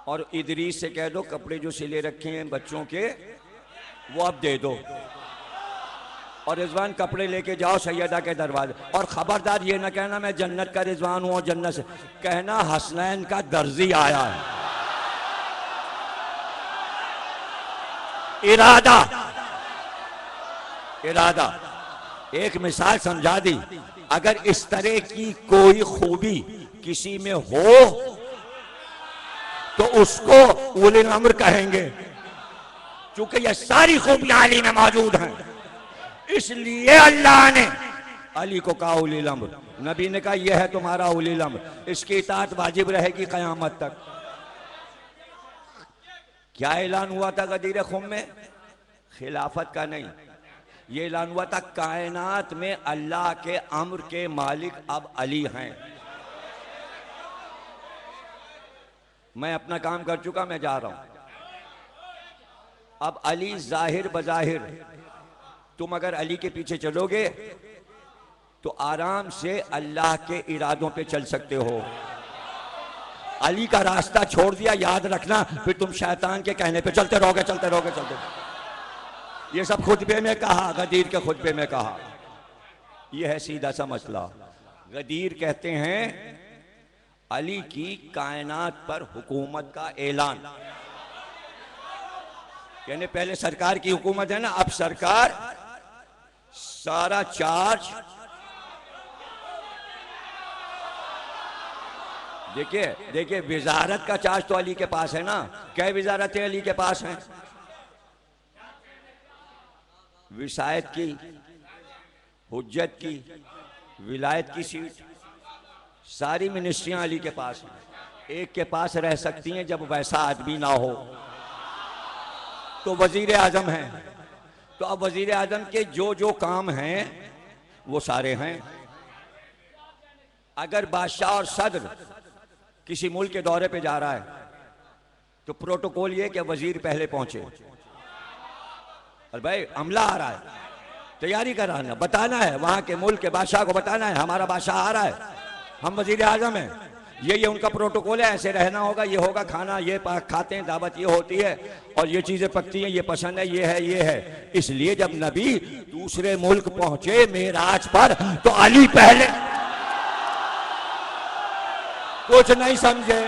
और इदरीस से कह दो कपड़े जो सिले रखे हैं बच्चों के वो अब दे दो। और रिजवान कपड़े लेके जाओ सैयदा के दरवाजे, और खबरदार ये ना कहना मैं जन्नत का रिजवान हूं और जन्नत से, कहना हसनैन का दर्जी आया है। इरादा, इरादा। एक मिसाल समझा दी, अगर इस तरह की कोई खूबी किसी में हो तो उसको उलिल अम्र कहेंगे, क्योंकि ये सारी खूबियां अली में मौजूद हैं। इसलिए अल्लाह ने अली को कहा उलिल अम्र, नबी ने कहा यह है तुम्हारा उलिल अम्र, इसकी इताअत वाजिब रहेगी कयामत तक। क्या ऐलान हुआ था गदीर खुम में? खिलाफत का नहीं, ये ऐलान हुआ था कायनात में अल्लाह के अम्र के मालिक अब अली हैं। मैं अपना काम कर चुका, मैं जा रहा हूं। अब अली जाहिर बजाहिर, तुम अगर अली के पीछे चलोगे तो आराम से अल्लाह के इरादों पे चल सकते हो। अली का रास्ता छोड़ दिया, याद रखना, फिर तुम शैतान के कहने पे चलते रहोगे, चलते रहोगे, चलते रहोगे। ये सब खुतबे में कहा, गदीर के खुतबे में कहा। यह है सीधा सा मसला। गदीर कहते हैं अली की कायनात पर हुकूमत का ऐलान, यानी पहले सरकार की हुकूमत है ना, अब सरकार सारा चार्ज, देखिए देखिए विजारत का चार्ज तो अली के पास है ना। क्या विजारतें अली के पास हैं? विसायत की, हुज्जत की, विलायत की सीट, सारी मिनिस्ट्रियां अली के पास हैं। एक के पास रह सकती हैं जब वैसा आदमी ना हो, तो वजीर आजम है। तो अब वजीर आजम के जो जो काम हैं वो सारे हैं। अगर बादशाह और सदर किसी मुल्क के दौरे पे जा रहा है तो प्रोटोकॉल ये कि वजीर पहले पहुंचे, और भाई अमला आ रहा है, तैयारी कराना, बताना है वहां के मुल्क के बादशाह को, बताना है हमारा बादशाह आ रहा है, हम वजीर आजम हैं, ये उनका प्रोटोकॉल है, ऐसे रहना होगा, ये होगा खाना, ये खाते हैं, दावत ये होती है और ये चीजें पकती हैं, ये पसंद है, ये है, ये है। इसलिए जब नबी दूसरे मुल्क पहुंचे मेराज पर तो अली पहले, कुछ नहीं समझे।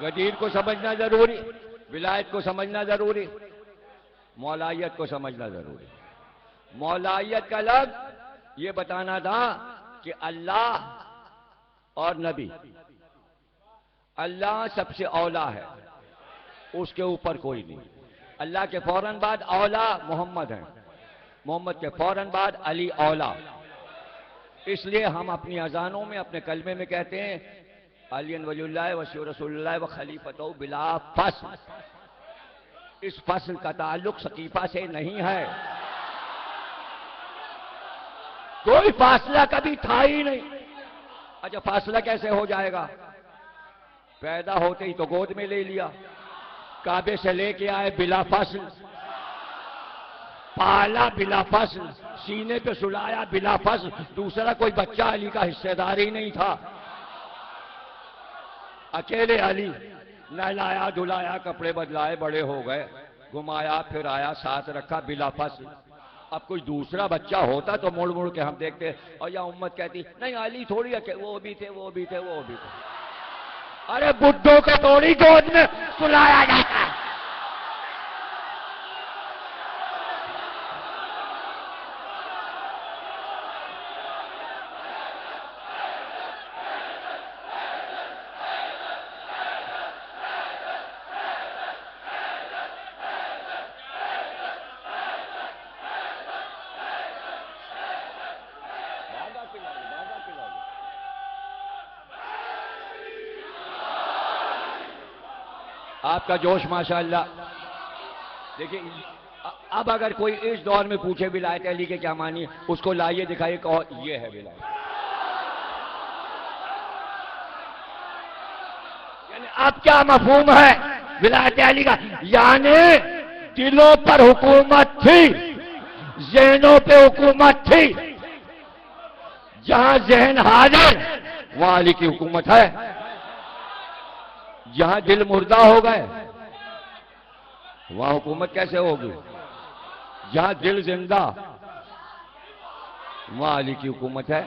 गदीर को समझना जरूरी, विलायत को समझना जरूरी, मौलायत को समझना जरूरी। मौलायत का लफ्ज़ ये बताना था कि अल्लाह और नबी, अल्लाह सबसे औला है, उसके ऊपर कोई नहीं। अल्लाह के फौरन बाद औला मोहम्मद है, मोहम्मद के फौरन बाद अली औला। इसलिए हम अपनी अजानों में, अपने कलमे में कहते हैं अली वलियुल्लाह व रसूलुल्लाह व खलीफतो बिला फसल। इस फसल का ताल्लुक सकीफा से नहीं है, कोई फासला कभी था ही नहीं। अच्छा फासला कैसे हो जाएगा? पैदा होते ही तो गोद में ले लिया, काबे से लेके आए बिला फसल, पाला बिला फसल, सीने पे सुलाया बिला फसल, दूसरा कोई बच्चा अली का हिस्सेदार ही नहीं था। अकेले अली नहलाया धुलाया, कपड़े बदलाए, बड़े हो गए, घुमाया फिर आया, साथ रखा बिलाफा से। अब कोई दूसरा बच्चा होता तो मुड़ मुड़ के हम देखते, और या उम्मत कहती नहीं अली थोड़ी है, वो भी थे वो भी थे वो भी थे। अरे बुड्ढों को थोड़ी गोद में सुलाया जाता है। आपका जोश माशाअल्लाह। देखिए अब अगर कोई इस दौर में पूछे विलायत अली के क्या मानी, उसको लाइए दिखाइए, कहो ये है विलायत। यानी अब क्या मफहूम है विलायत अली का? यानी दिलों पर हुकूमत थी, ज़हनों पे हुकूमत थी। जहां ज़हन हाजिर वहां अली की हुकूमत है। जहां दिल मुर्दा हो गए वहां हुकूमत कैसे होगी? जहां दिल जिंदा वहां अली की हुकूमत है।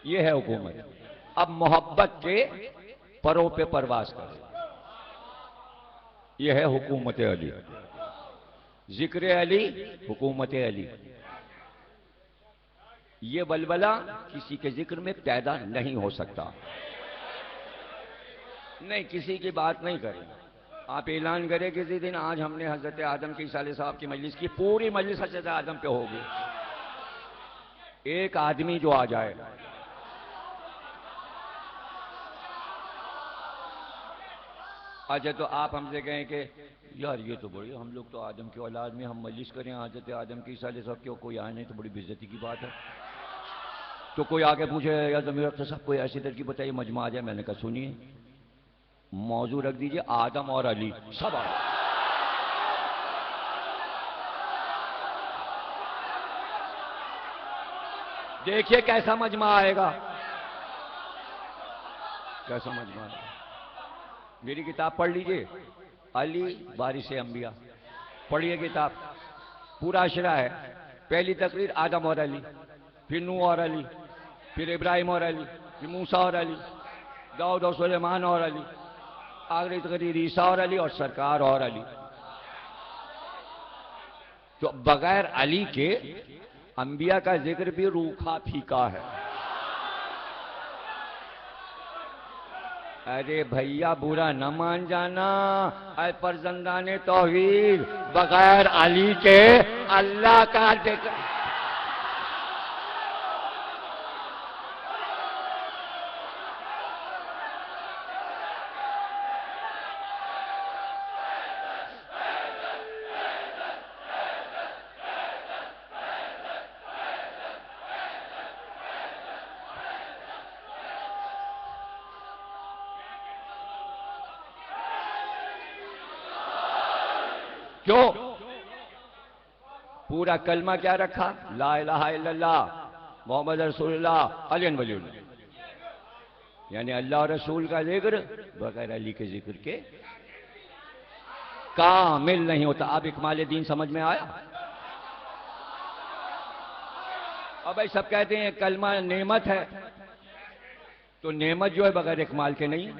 यह है हुकूमत। अब मोहब्बत के परों पे परवास करें, यह है हुकूमत अली। जिक्र अली, हुकूमत अली। ये बलबला किसी के जिक्र में पैदा नहीं हो सकता। नहीं, किसी की बात नहीं करें। आप ऐलान करें किसी दिन आज हमने हजरत आदम की साले साहब की मजलिस की, पूरी मजलिस हजरत आदम पे होगी। एक आदमी जो आ जाए, अच्छा तो आप हमसे कहें कि यार ये तो बड़ी, हम लोग तो आदम के औलाद में हम मजलिस करें, हजरत आदम की साले साहब क्यों कोई आए नहीं, तो बड़ी बेइज्जती की बात है। तो कोई आके पूछे या जमीर अख्तर साहब कोई ऐसी तरह की बताइए मजमा आ जाए, मैंने कहा सुनिए मौजू रख दीजिए आदम और अली सब आ। देखिए कैसा मजमा आएगा, कैसा मजमा आएगा। मेरी किताब पढ़ लीजिए, अली बारिश अंबिया, पढ़िए किताब, पूरा अशरा है। पहली तकरीर आदम और अली, फिर नूह और अली, फिर इब्राहिम और अली, फिर मूसा और अली, दाऊद और सुलेमान और अली, आखिरी तकरीर ईसा और अली और सरकार और अली। तो बगैर अली के अंबिया का जिक्र भी रूखा फीका है। अरे भैया बुरा न मान जाना, अरे फर्जंदाने तौहीद, बगैर अली के अल्लाह का जिक्र। क्यों? पूरा कलमा क्या रखा? ला इलाहा इल्लल्लाह मोहम्मद रसूलुल्लाह अली वलीउल्लाह। यानी अल्लाह और रसूल का जिक्र बगैर अली के जिक्र के कामिल नहीं होता। अब इकमाल दीन समझ में आया? अब भाई सब कहते हैं कलमा नेमत है, तो नेमत जो है बगैर इकमाल के नहीं।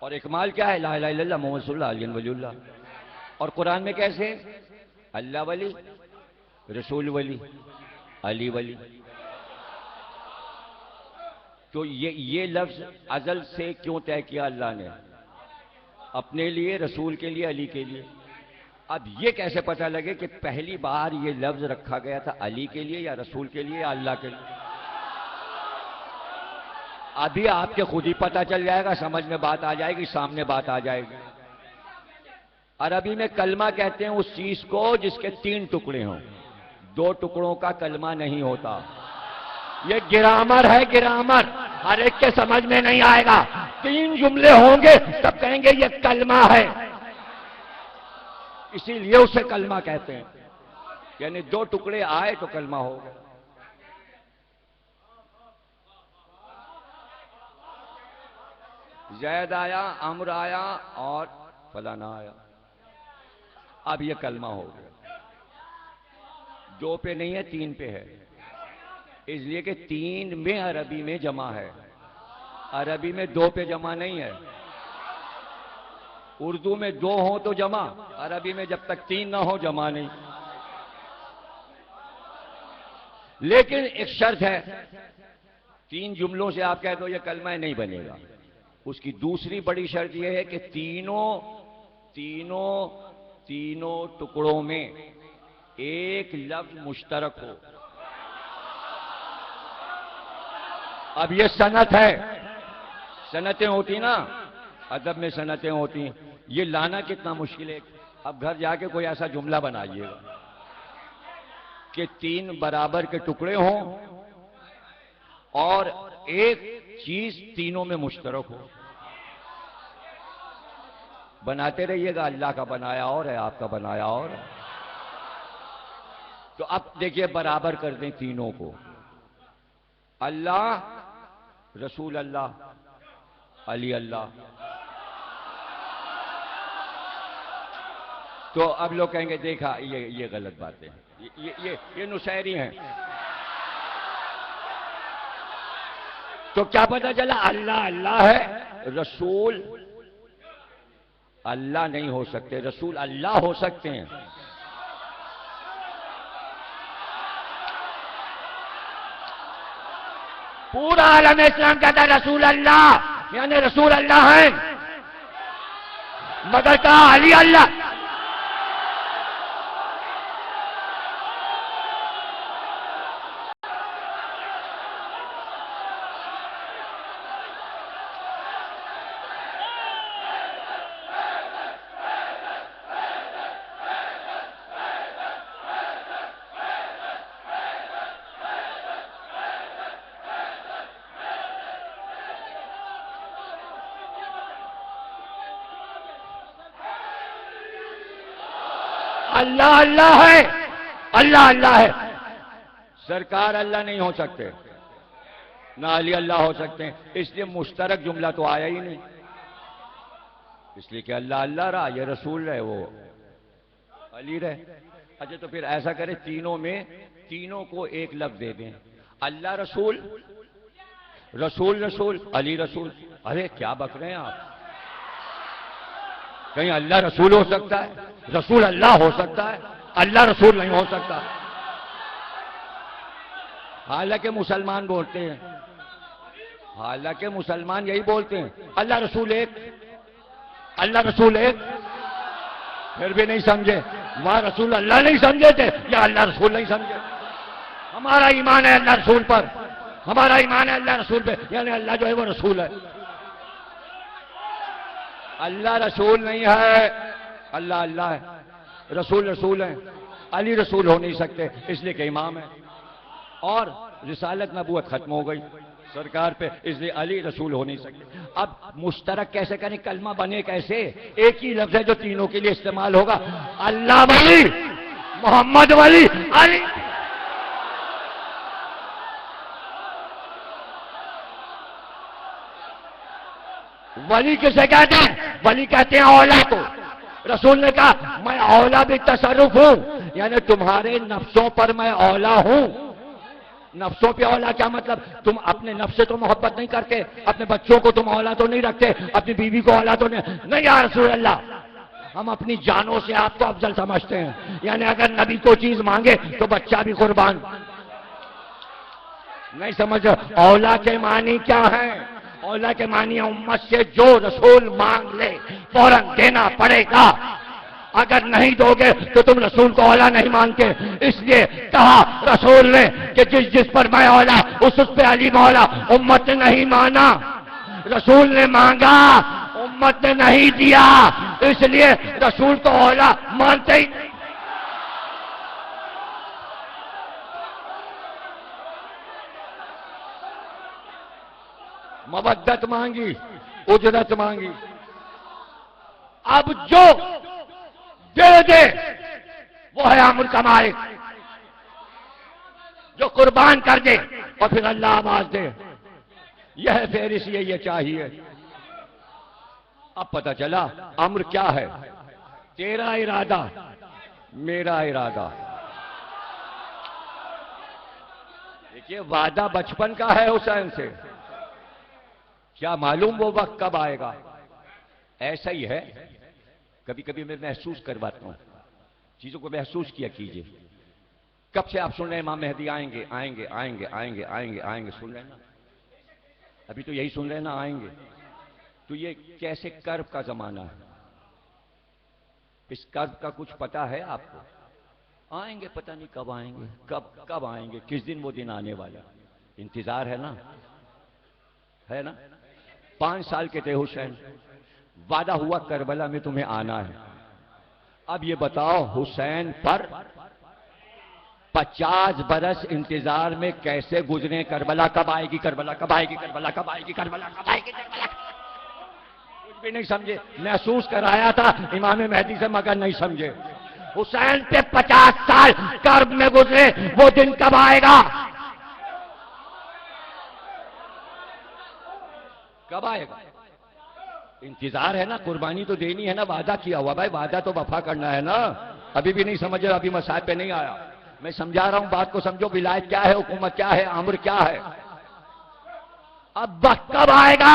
और इकमाल क्या है? ला इलाहा इल्लल्लाह मोहम्मद रसूलुल्लाह अली वलीउल्लाह। और कुरान में कैसे? अल्लाह वली, रसूल वली, अली वली। तो ये लफ्ज अजल से क्यों तय किया अल्लाह ने? अपने लिए, रसूल के लिए, अली के लिए। अब ये कैसे पता लगे कि पहली बार ये लफ्ज रखा गया था अली के लिए या रसूल के लिए या अल्लाह के लिए? अभी आपके खुद ही पता चल जाएगा, समझ में बात आ जाएगी, सामने बात आ जाएगी। अरबी में कलमा कहते हैं उस चीज को जिसके 3 टुकड़े हों, 2 टुकड़ों का कलमा नहीं होता। ये ग्रामर है, ग्रामर, हर एक के समझ में नहीं आएगा। 3 जुमले होंगे तब कहेंगे ये कलमा है, इसीलिए उसे कलमा कहते हैं। यानी 2 टुकड़े आए तो कलमा हो गया। जैद आया, अम्र आया और फलाना आया। अब ये कलमा हो गया। 2 पे नहीं है, 3 पे है, इसलिए कि 3 में अरबी में जमा है, अरबी में 2 पे जमा नहीं है। उर्दू में 2 हो तो जमा, अरबी में जब तक 3 ना हो जमा नहीं। लेकिन एक शर्त है, 3 जुमलों से आप कह दो ये कलमा नहीं बनेगा। उसकी दूसरी बड़ी शर्त यह है कि तीनों टुकड़ों में एक लफ्ज मुश्तरक हो। अब ये सनत है, सनतें होती ना, अदब में सनतें होती, ये लाना कितना मुश्किल है। अब घर जाके कोई ऐसा जुमला बनाइएगा कि 3 बराबर के टुकड़े हों और एक चीज तीनों में मुश्तरक हो। बनाते रहिएगा, अल्लाह का बनाया और है, आपका बनाया और है। तो अब देखिए, बराबर कर दें तीनों को, अल्लाह, रसूल अल्लाह, अली अल्लाह। तो अब लोग कहेंगे देखा ये गलत बातें, ये नुशैरी हैं। तो क्या पता चला, अल्लाह अल्लाह है, रसूल अल्लाह नहीं हो सकते, रसूल अल्लाह हो सकते हैं। पूरा आलम इस्लाम कहता है रसूल अल्लाह, यानी रसूल अल्लाह है, मगर कहा अली अल्लाह। अल्लाह अल्लाह है, अल्लाह अल्लाह है, सरकार अल्लाह नहीं हो सकते, ना अली अल्लाह हो सकते हैं। इसलिए मुश्तरक जुमला तो आया ही नहीं, इसलिए कि अल्लाह अल्लाह रहा, ये रसूल रहे, वो अली रहे। अच्छा, तो फिर ऐसा करें, तीनों को एक लफ्ज दे दें, अल्लाह रसूल, रसूल रसूल, अली रसूल। अरे क्या बक रहे हैं आप, कहीं अल्लाह रसूल हो सकता है, रसूल अल्लाह हो सकता है, अल्लाह रसूल नहीं हो सकता। हालांकि मुसलमान बोलते हैं, हालांकि मुसलमान यही बोलते हैं, अल्लाह रसूल एक, अल्लाह रसूल एक, फिर भी नहीं समझे। वहां रसूल अल्लाह नहीं समझे थे या अल्लाह रसूल नहीं समझे। हमारा ईमान है अल्लाह रसूल पर, हमारा ईमान है अल्लाह रसूल पे, यानी अल्लाह जो है वो रसूल है। अल्लाह रसूल नहीं है, अल्लाह अल्लाह है, रसूल रसूल है, अली रसूल हो नहीं सकते, इसलिए कि इमाम है और रिसालत नबूवत खत्म हो गई सरकार पे, इसलिए अली रसूल हो नहीं सकते। अब मुश्तरक कैसे करें, कलमा बने कैसे? एक ही लफ्ज है जो तीनों के लिए इस्तेमाल होगा, अल्लाह वली, मोहम्मद वली, अली। वली किसे कहते हैं? वली कहते हैं औला को। रसूल ने कहा मैं औला भी तसर्रुफ हूं, यानी तुम्हारे नफ्सों पर मैं औला हूं। नफ्सों पे औला क्या मतलब? तुम अपने नफ्स से तो मोहब्बत नहीं करते, अपने बच्चों को तुम औला तो नहीं रखते, अपनी बीवी को औला तो नहीं या रसूल अल्लाह, हम अपनी जानों से आपको अफजल समझते हैं। यानी अगर नबी को चीज मांगे तो बच्चा भी कुर्बान। नहीं समझ? औला के मानी क्या है? औला के मानी उम्मत से जो रसूल मांग ले फौरन देना पड़ेगा, अगर नहीं दोगे तो तुम रसूल को औला नहीं मानते। इसलिए कहा रसूल ने कि जिस जिस पर मैं औला उस पे अली मौला। उम्मत ने नहीं माना, रसूल ने मांगा, उम्मत ने नहीं दिया, इसलिए रसूल को औला मानते ही नहीं। मवद्दत मांगी, उजरत मांगी, अब जो दे दे वो है अमर का मालिक, जो कुर्बान कर दे और फिर अल्लाह आवाज दे, यह है फेरिस, ये चाहिए।
अब पता चला अम्र क्या है, तेरा इरादा मेरा इरादा। देखिए वादा बचपन का है हुसैन से, क्या मालूम वो वक्त कब आएगा। ऐसा ही है, कभी कभी मैं महसूस करवाता हूं, चीजों को महसूस किया कीजिए। कब से आप सुन रहे हैं इमाम मेहदी आएंगे आएंगे आएंगे आएंगे आएंगे आएंगे, सुन रहे हैं ना, अभी तो यही सुन रहे हैं ना, आएंगे। तो ये कैसे कर्ब का जमाना है, इस कर्ब का कुछ पता है आपको? आएंगे, पता नहीं कब आएंगे, कब कब आएंगे, किस दिन वो दिन आने वाला, इंतजार है ना, है ना। 5 साल के थे हुसैन, वादा हुआ करबला में तुम्हें आना है। अब ये बताओ हुसैन पर 50 बरस इंतजार में कैसे गुजरे। करबला कब आएगी, करबला कब आएगी, करबला कब आएगी, करबला कब आएगी, करबला कुछ भी नहीं समझे। महसूस कराया था इमाम मेहदी से, मगर नहीं समझे। हुसैन पे 50 साल कर्ब में गुजरे, वो दिन कब आएगा, कब आएगा। इंतजार है ना, कुर्बानी तो देनी है ना, वादा किया हुआ भाई, वादा तो वफा करना है ना। अभी भी नहीं समझ रहा, अभी मसाइब पे नहीं आया, मैं समझा रहा हूं, बात को समझो। विलायत क्या है, हुकूमत क्या है, अम्र क्या है। अब वक्त कब आएगा,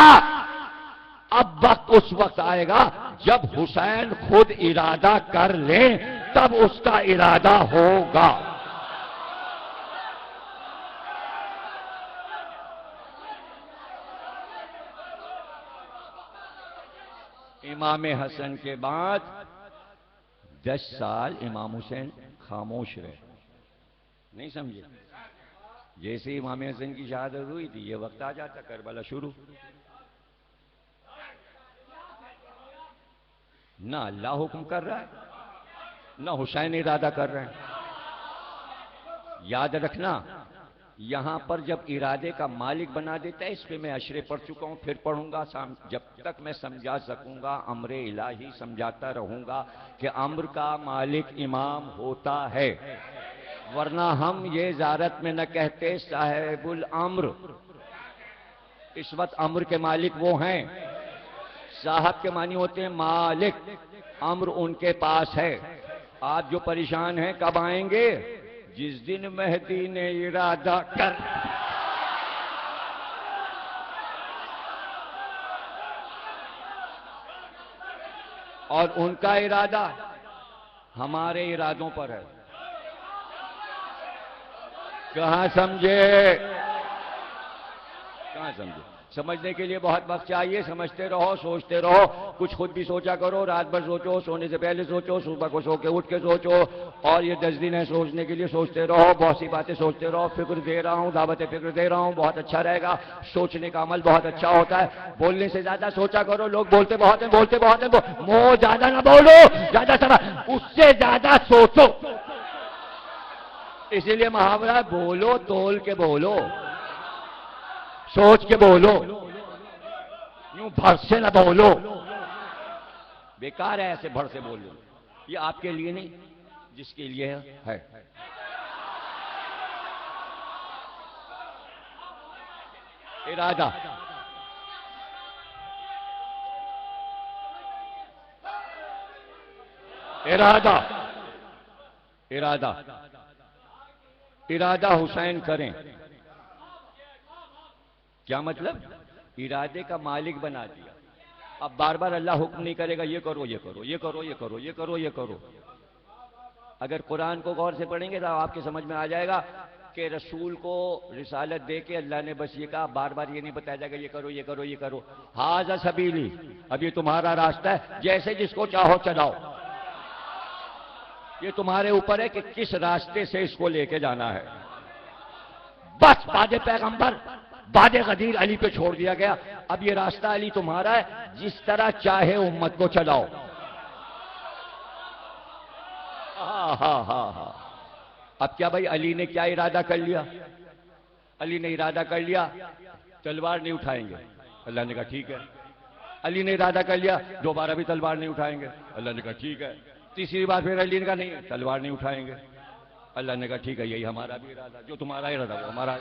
अब वक्त उस वक्त आएगा जब हुसैन खुद इरादा कर ले, तब उसका इरादा होगा। इमाम हसन के बाद 10 साल इमाम हुसैन खामोश रहे, नहीं समझे। जैसे इमाम हसन की शहादत हुई थी, ये वक्त आ जाता करबला शुरू। ना अल्लाह हुक्म कर रहा है, ना हुसैन इरादा कर रहे हैं। याद रखना, यहां पर जब इरादे का मालिक बना देता है, इस पे मैं अशरे पढ़ चुका हूं, फिर पढ़ूंगा। जब तक मैं समझा सकूंगा अम्रे इलाही समझाता रहूंगा कि अम्र का मालिक इमाम होता है, वरना हम ये ज़ारत में न कहते साहिबुल अम्र। इस वक्त अम्र के मालिक वो हैं, साहब के मानी होते हैं मालिक, अम्र उनके पास है। आप जो परेशान हैं, कब आएंगे, जिस दिन मेहदी ने इरादा कर। और उनका इरादा हमारे इरादों पर है। कहां समझे, कहां समझे। समझने के लिए बहुत वक्त चाहिए, समझते रहो, सोचते रहो, कुछ खुद भी सोचा करो, रात भर सोचो, सोने से पहले सोचो, सुबह को सो के उठ के सोचो। और ये 10 दिन है सोचने के लिए, सोचते रहो, बहुत सी बातें सोचते रहो। फिक्र दे रहा हूं, दावत फिक्र दे रहा हूं, बहुत अच्छा रहेगा। सोचने का अमल बहुत अच्छा होता है, बोलने से ज्यादा सोचा करो। लोग बोलते बहुत है, बोलते बहुत है, मोह ज्यादा ना बोलो, ज्यादा समझ, उससे ज्यादा सोचो। इसीलिए मुहावरा है, बोलो तोल के बोलो, सोच के बोलो, यूं भर से ना बोलो। बेकार है ऐसे भर से बोलो, ये आपके लिए नहीं, जिसके लिए है। इरादा, इरादा, इरादा, इरादा हुसैन करें। क्या मतलब, इरादे का मालिक बना दिया। अब बार बार अल्लाह हुक्म नहीं करेगा, ये करो, ये करो, ये करो, ये करो, ये करो, ये करो। अगर कुरान को गौर से पढ़ेंगे तो आपके समझ में आ जाएगा कि रसूल को रिसालत दे के अल्लाह ने बस ये कहा, बार बार ये नहीं बताया जाएगा ये करो, ये करो, ये करो। हाज़ा सबीली, अब ये तुम्हारा रास्ता है, जैसे जिसको चाहो चलाओ। ये तुम्हारे ऊपर है कि किस रास्ते से इसको लेके जाना है। बस बादे पैगंबर, बादे गदीर अली पे छोड़ दिया गया। अब ये रास्ता अली तुम्हारा है, जिस तरह चाहे उम्मत को चलाओ। हा। अब क्या भाई, अली ने क्या इरादा कर लिया, अली ने इरादा कर लिया तलवार नहीं उठाएंगे, अल्लाह ने कहा ठीक है। अली ने इरादा कर लिया दोबारा भी तलवार नहीं उठाएंगे, अल्लाह ने कहा ठीक है। तीसरी बार फिर अली ने कहा नहीं, तलवार नहीं उठाएंगे, अल्लाह ने कहा ठीक है, यही हमारा भी इरादा, जो तुम्हारा इरादा वो हमारा।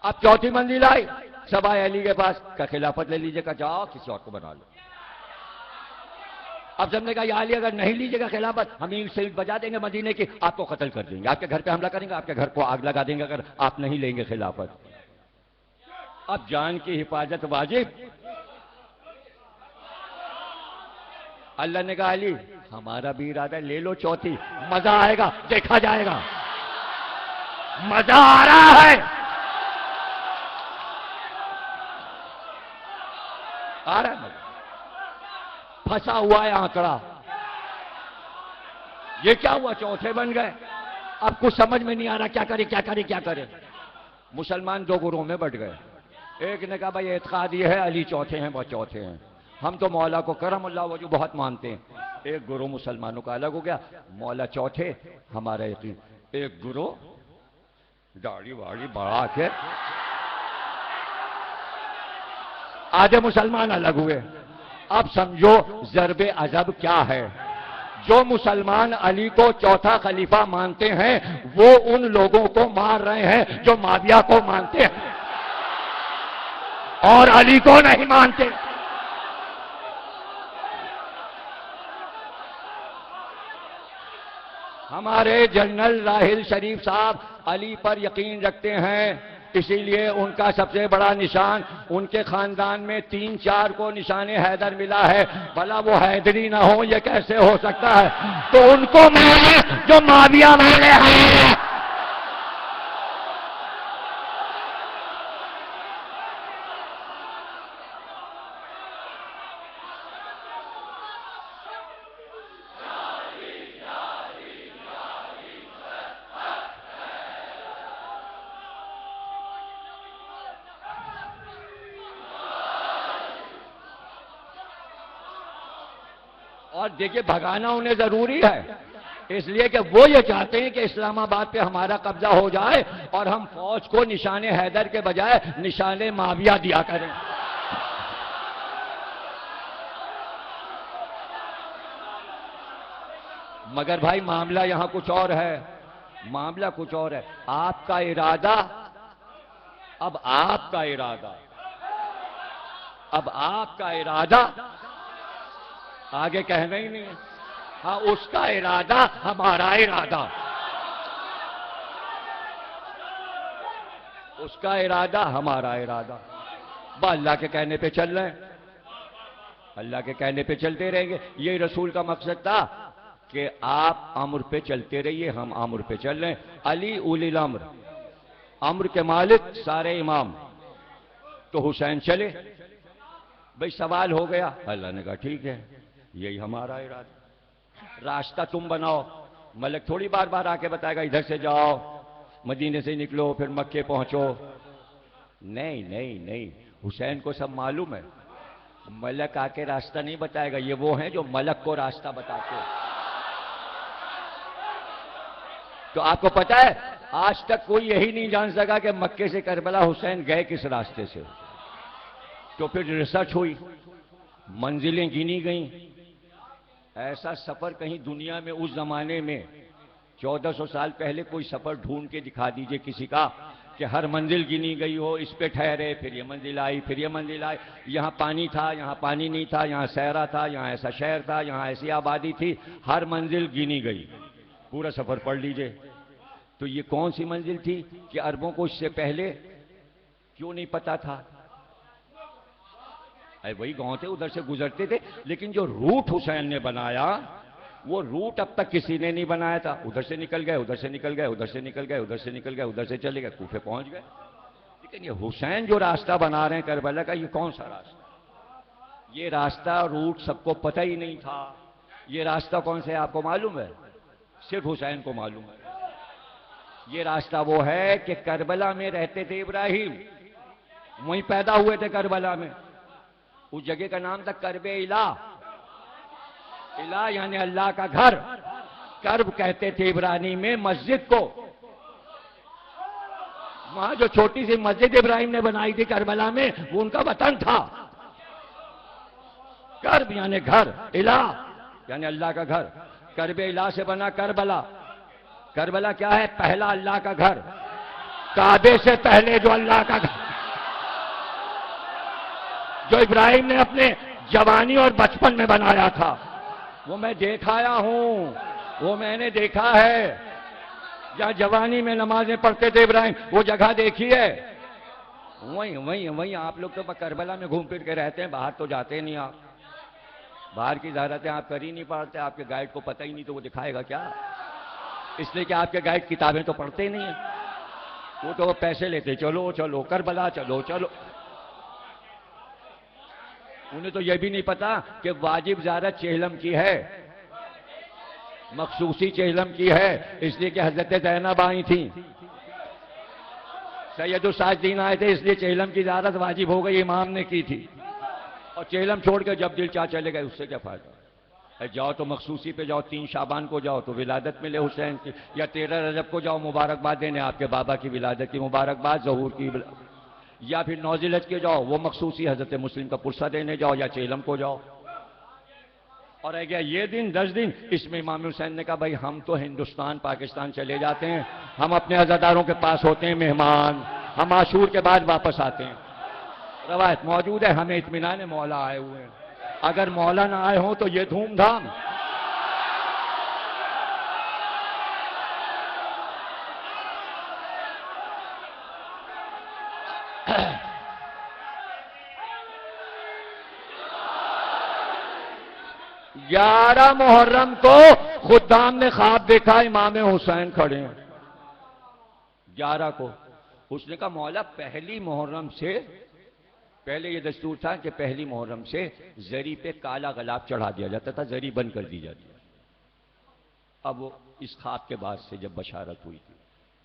अब चौथी मंजिल आई, सब आए अली के पास, का खिलाफत ले लीजिएगा, जाओ किसी और को बना लो। अब सबने कहा, या अली अगर नहीं लीजिएगा खिलाफत, हम ईंट से ईंट बजा देंगे मदीने की, आपको कत्ल कर देंगे, आपके घर पे हमला करेंगे, आपके घर को आग लगा देंगे अगर आप नहीं लेंगे खिलाफत। अब जान की हिफाजत वाजिब। अल्लाह ने कहा, अली हमारा भी इरादा है, ले लो चौथी, मजा आएगा, देखा जाएगा, मजा आ रहा है, आ रहा है मजा। फंसा हुआ है आंकड़ा, ये क्या हुआ, चौथे बन गए। अब कुछ समझ में नहीं आ रहा, क्या करे क्या करे क्या करे। मुसलमान दो गुरों में बट गए। एक ने कहा, भाई एतकाद ये है अली चौथे हैं, वो चौथे हैं, हम तो मौला को करमुल्लाह वजहू बहुत मानते हैं। एक गुरु मुसलमानों का अलग हो गया, मौला चौथे हमारा यकीन। एक गुरु दाढ़ी वाड़ी बढ़ा के, आधे मुसलमान अलग हुए। अब समझो ज़रबे अजब क्या है। जो मुसलमान अली को चौथा खलीफा मानते हैं, वो उन लोगों को मार रहे हैं जो माविया को मानते हैं और अली को नहीं मानते। हमारे जनरल राहिल शरीफ साहब अली पर यकीन रखते हैं, इसीलिए उनका सबसे बड़ा निशान, उनके खानदान में 3-4 को निशाने हैदर मिला है। भला वो हैदरी ना हो, ये कैसे हो सकता है? तो उनको मारे जो माविया वाले हैं। और देखिए, भगाना उन्हें जरूरी है, इसलिए कि वो ये चाहते हैं कि इस्लामाबाद पे हमारा कब्जा हो जाए और हम फौज को निशाने हैदर के बजाय निशाने माविया दिया करें। मगर भाई मामला यहां कुछ और है, मामला कुछ और है। आपका इरादा, अब आपका इरादा, अब आपका इरादा आगे कहना ही नहीं है। हाँ, उसका इरादा हमारा इरादा, उसका इरादा हमारा इरादा। अल्लाह के कहने पे चल रहे हैं, अल्लाह के कहने पे चलते रहेंगे। यही रसूल का मकसद था कि आप अम्र पे चलते रहिए, हम अम्र पे चल रहे हैं। अली उलिल अम्र, अम्र के मालिक सारे इमाम। तो हुसैन चले। भाई सवाल हो गया, अल्लाह ने कहा ठीक है, यही हमारा इरादा। रास्ता तुम बनाओ, मलिक थोड़ी बार बार आके बताएगा इधर से जाओ, मदीने से निकलो, फिर मक्के पहुंचो। नहीं नहीं नहीं, हुसैन को सब मालूम है। मलक आके रास्ता नहीं बताएगा, ये वो हैं जो मलक को रास्ता बताते हैं। तो आपको पता है, आज तक कोई यही नहीं जान सका कि मक्के से करबला हुसैन गए किस रास्ते से। तो फिर रिसर्च हुई, मंजिलें गिनी गईं। ऐसा सफर कहीं दुनिया में उस जमाने में 1400 साल पहले कोई सफर ढूंढ के दिखा दीजिए किसी का कि हर मंजिल गिनी गई हो, इस पे ठहरे, फिर ये मंजिल आई, फिर ये मंजिल आई, यहाँ पानी था, यहाँ पानी नहीं था, यहाँ सहरा था, यहाँ ऐसा शहर था, यहाँ ऐसी आबादी थी, हर मंजिल गिनी गई। पूरा सफर पढ़ लीजिए। तो ये कौन सी मंजिल थी कि अरबों को इससे पहले क्यों नहीं पता था? अरे वही गांव थे, उधर से गुजरते थे, लेकिन जो रूट हुसैन ने बनाया वो रूट अब तक किसी ने नहीं बनाया था। उधर से निकल गए, उधर से निकल गए, उधर से निकल गए, उधर से निकल गए, उधर से चले गए, कूफे पहुंच गए। लेकिन ये हुसैन जो रास्ता बना रहे हैं करबला का, ये कौन सा रास्ता? ये रास्ता रूट सबको पता ही नहीं था। ये रास्ता कौन सा है आपको मालूम है? सिर्फ हुसैन को मालूम है। ये रास्ता वो है कि करबला में रहते थे इब्राहिम, वहीं पैदा हुए थे करबला में। उस जगह का नाम था करबे इला। इला यानी अल्लाह का घर। कर्ब कहते थे इब्रानी में मस्जिद को। वहां जो छोटी सी मस्जिद इब्राहिम ने बनाई थी करबला में, वो उनका वतन था। कर्ब यानी घर, इला यानी अल्लाह का घर। करबे इला से बना करबला। करबला क्या है? पहला अल्लाह का घर, काबे से पहले जो अल्लाह का घर। जो इब्राहिम ने अपने जवानी और बचपन में बनाया था, वो मैं देख आया हूं, वो मैंने देखा है। जहां जवानी में नमाजें पढ़ते थे इब्राहिम, वो जगह देखी है। वहीं वहीं वहीं आप लोग तो करबला में घूम फिर के रहते हैं, बाहर तो जाते नहीं आप। बाहर की ज़ियारतें आप कर ही नहीं पाते, आपके गाइड को पता ही नहीं तो वो दिखाएगा क्या? इसलिए कि आपके गाइड किताबें तो पढ़ते ही नहीं है, वो तो पैसे लेते, चलो चलो करबला चलो चलो। उन्हें तो यह भी नहीं पता कि वाजिब ज़ियारत चेहलम की है, मखसूसी चेहलम की है, इसलिए कि हजरत ज़ैनब आई थी, सैयदुल साजिदीन आए थे, इसलिए चेहलम की ज़ियारत वाजिब हो गई, इमाम ने की थी। और चेहलम छोड़ के जब दिल चाह चले गए, उससे क्या फायदा? जाओ तो मखसूसी पे जाओ, 3 शाबान को जाओ तो विलादत मिले हुसैन की, या 13 रजब को जाओ मुबारकबाद देने आपके बाबा की विलादत की मुबारकबाद, ज़हूर की, या फिर 9 ज़िलहज के जाओ, वो मखसूसी हजरत मुस्लिम का पुरसा देने जाओ, या चेहलम को जाओ। और रह गया ये दिन 10 दिन, इसमें इमाम हुसैन ने कहा भाई हम तो हिंदुस्तान पाकिस्तान चले जाते हैं, हम अपने अज़ादारों के पास होते हैं मेहमान, हम आशूर के बाद वापस आते हैं। रवायत मौजूद है, हमें इत्मीनान मौला आए हुए हैं। अगर मौला ना आए हों तो ये धूमधाम। ग्यारह मुहर्रम को खुदाम ने ख्वाब देखा, इमाम हुसैन खड़े हैं 11 को। उसने कहा मौला पहली मुहर्रम से पहले ये दस्तूर था कि पहली मुहर्रम से जरी पे काला गुलाब चढ़ा दिया जाता था, जरी बंद कर दी जाती है। अब वो इस ख्वाब के बाद से जब बशारत हुई थी,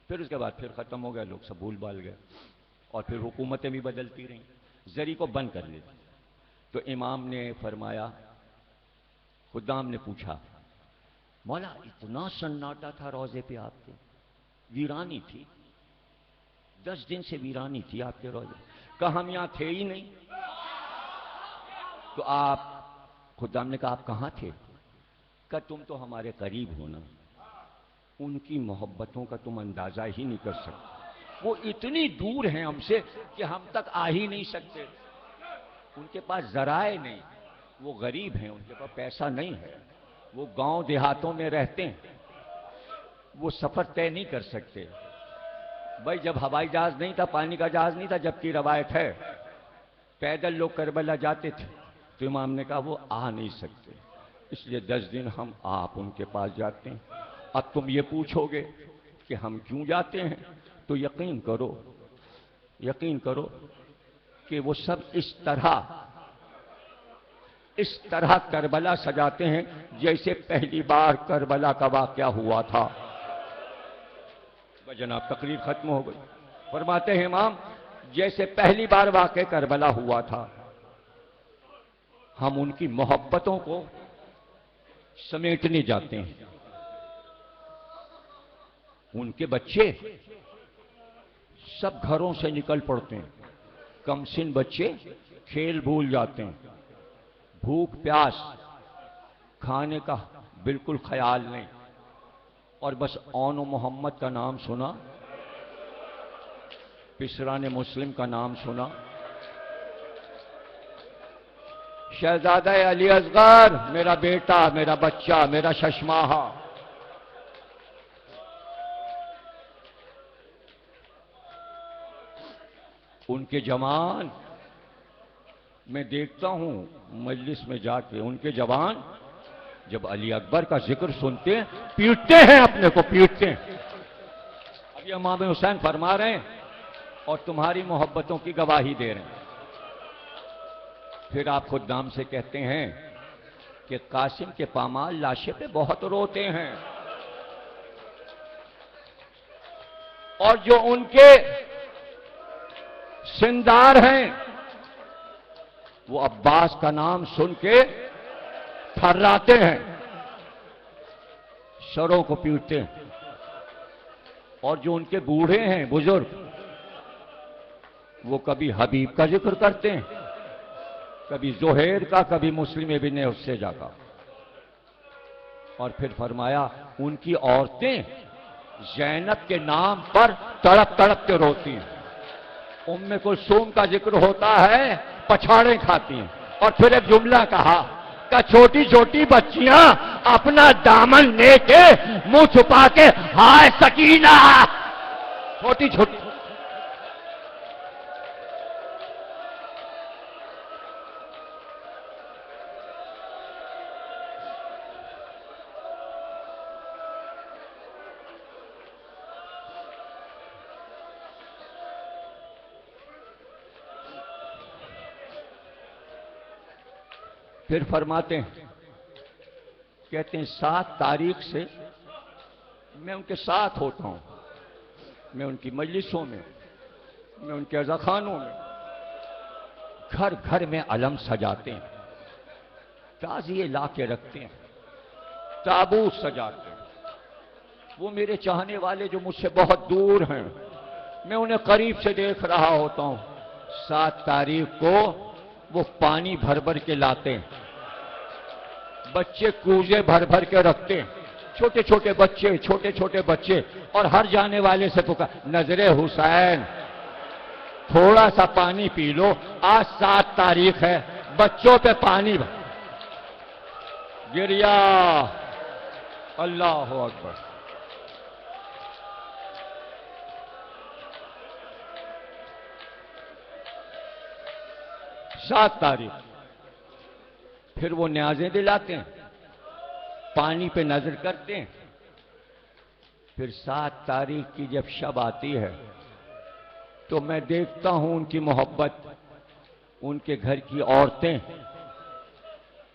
फिर उसके बाद फिर खत्म हो गया, लोग सब भूल भाल गए, और फिर हुकूमतें भी बदलती रहीं, जरी को बंद कर देती। तो इमाम ने फरमाया, खुदाम ने पूछा मौला इतना सन्नाटा था रोजे पे आपके, वीरानी थी, 10 दिन से वीरानी थी आपके रोजे, कहा हम यहां थे ही नहीं। तो आप, खुदाम ने कहा आप कहां थे? कहा तुम तो हमारे करीब हो ना, उनकी मोहब्बतों का तुम अंदाजा ही नहीं कर सकते, वो इतनी दूर हैं हमसे कि हम तक आ ही नहीं सकते, उनके पास जराए नहीं, वो गरीब हैं, उनके पास पैसा नहीं है, वो गांव देहातों में रहते हैं, वो सफर तय नहीं कर सकते। भाई जब हवाई जहाज नहीं था, पानी का जहाज नहीं था, जबकि रवायत है पैदल लोग करबला जाते थे, तो इमाम ने कहा वो आ नहीं सकते, इसलिए 10 दिन हम आप उनके पास जाते हैं। अब तुम ये पूछोगे कि हम क्यों जाते हैं, तो यकीन करो कि वो सब इस तरह करबला सजाते हैं जैसे पहली बार करबला का वाक़या हुआ था। जनाब तकरीर खत्म हो गई। फरमाते हैं इमाम जैसे पहली बार वाक़या करबला हुआ था, हम उनकी मोहब्बतों को समेटने जाते हैं। उनके बच्चे सब घरों से निकल पड़ते हैं, कमसिन बच्चे खेल भूल जाते हैं, भूख प्यास खाने का बिल्कुल ख्याल नहीं, और बस औन मोहम्मद का नाम सुना, पिसराने मुस्लिम का नाम सुना, शहजादा अली असगर मेरा बेटा, मेरा बच्चा, मेरा शशमाहा, उनके जवान मैं देखता हूं मजलिस में जाके, उनके जवान जब अली अकबर का जिक्र सुनते हैं पीटते हैं, अपने को पीटते हैं। अब ये इमाम हुसैन फरमा रहे हैं और तुम्हारी मोहब्बतों की गवाही दे रहे हैं। फिर आप खुद नाम से कहते हैं कि कासिम के पामाल लाशे पे बहुत रोते हैं, और जो उनके सिंदार हैं वो अब्बास का नाम सुन के थर्राते हैं, सरों को पीटते हैं, और जो उनके बूढ़े हैं बुजुर्ग, वो कभी हबीब का जिक्र करते हैं, कभी जोहेर का, कभी मुस्लिम इब्न हुज्जा का। और फिर फरमाया उनकी औरतें ज़ैनब के नाम पर तड़प तड़प के रोती हैं। उम्मे कुलसूम का जिक्र होता है पछाड़े खाती हैं। और फिर एक जुमला कहा कि छोटी छोटी बच्चियां अपना दामन लेके मुंह छुपा के हाय सकीना, छोटी छोटी। फिर फरमाते हैं, कहते हैं 7 तारीख से मैं उनके साथ होता हूं, मैं उनकी मजलिसों में, मैं उनके अज़ाखानों में, घर घर में अलम सजाते हैं, ताज़िए ला के रखते हैं, ताबूत सजाते हैं। वो मेरे चाहने वाले जो मुझसे बहुत दूर हैं, मैं उन्हें करीब से देख रहा होता हूं। 7 तारीख को वो पानी भर भर के लाते हैं, बच्चे कूजे भर भर के रखते हैं, छोटे छोटे बच्चे, छोटे छोटे बच्चे, और हर जाने वाले से पुकार, नजरे हुसैन थोड़ा सा पानी पी लो, आज 7 तारीख है, बच्चों पे पानी भर। गिरिया, अल्लाह अकबर। सात तारीख फिर वो न्याज़ें दिलाते हैं, पानी पे नजर करते हैं। फिर 7 तारीख की जब शब आती है तो मैं देखता हूं उनकी मोहब्बत, उनके घर की औरतें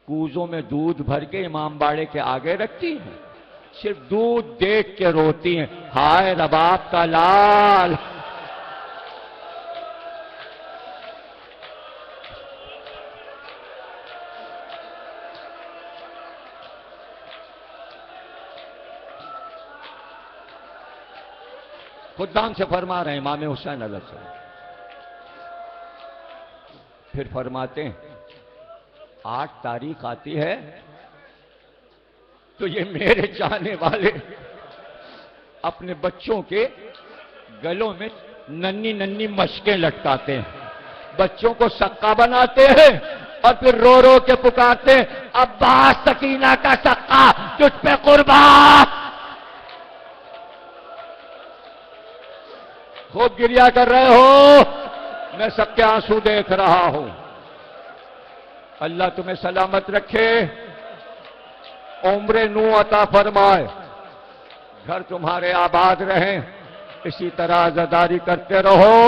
कूजों में दूध भर के इमाम बाड़े के आगे रखती हैं, सिर्फ दूध देख के रोती हैं, हाय रबाब का लाल। खुदाम से फरमा रहे हैं इमाम हुसैन अलैहिस्सलाम। फिर फरमाते हैं 8 तारीख आती है तो ये मेरे चाहने वाले अपने बच्चों के गलों में नन्ही नन्ही मशकें लटकाते हैं, बच्चों को सक्का बनाते हैं और फिर रो रो के पुकारते हैं, अब्बास सकीना का सक्का तुझ पे कुर्बान। खूब गिरिया कर रहे हो, मैं सबके आंसू देख रहा हूं। अल्लाह तुम्हें सलामत रखे, उम्र नू अता फरमाए, घर तुम्हारे आबाद रहें, इसी तरह आज़ादारी करते रहो।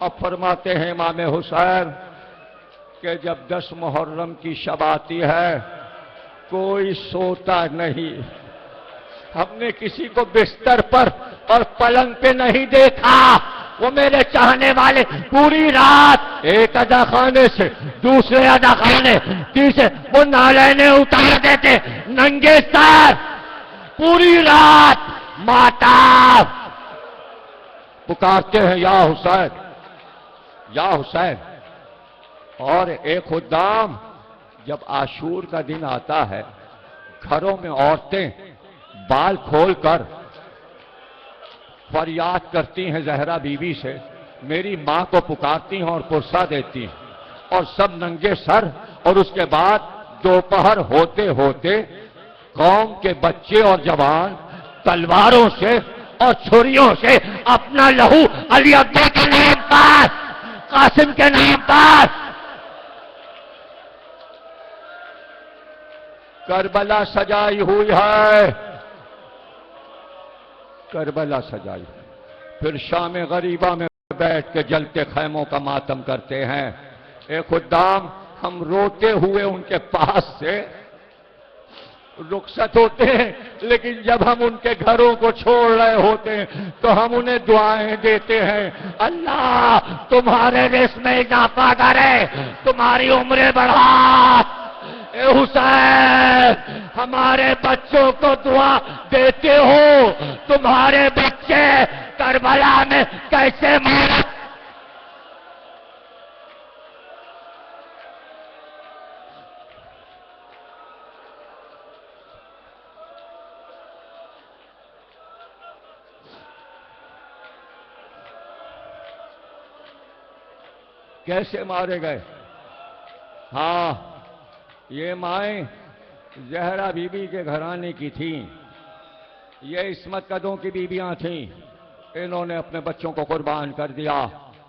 अब फरमाते हैं इमाम हुसैन कि जब 10 मुहर्रम की शब आती है कोई सोता नहीं, हमने किसी को बिस्तर पर और पलंग पे नहीं देखा। वो मेरे चाहने वाले पूरी रात एक अदाखाने से दूसरे अदाखाने, तीसरे, वो नालैने उतार देते नंगे सर, पूरी रात माता पुकारते हैं या हुसैन, या हुसैन। और एक खुदाम जब आशूर का दिन आता है, घरों में औरतें बाल खोलकर फरियाद करती हैं जहरा बीवी से, मेरी मां को पुकारती हैं और पुरसा देती हैं, और सब नंगे सर। और उसके बाद दोपहर होते होते कौम के बच्चे और जवान तलवारों से और छुरियों से अपना लहू अली अब्बा के नाम पर, कासिम के नाम पर, करबला सजाई हुई है, करबला सजाई। फिर शाम गरीबा में बैठ के जलते खैमों का मातम करते हैं। ए खुदाम, हम रोते हुए उनके पास से रुखसत होते हैं, लेकिन जब हम उनके घरों को छोड़ रहे होते हैं तो हम उन्हें दुआएं देते हैं, अल्लाह तुम्हारे रिज़्क़ में इजाफा करे, तुम्हारी उम्रें बढ़ा। ए हुसैन, हमारे बच्चों को दुआ देते हो, तुम्हारे बच्चे करबला में कैसे मारे। कैसे मारे गए? हाँ, ये माएँ जहरा बीबी के घराने की थी, ये इस्मत कदों की बीबियां थीं। इन्होंने अपने बच्चों को कुर्बान कर दिया,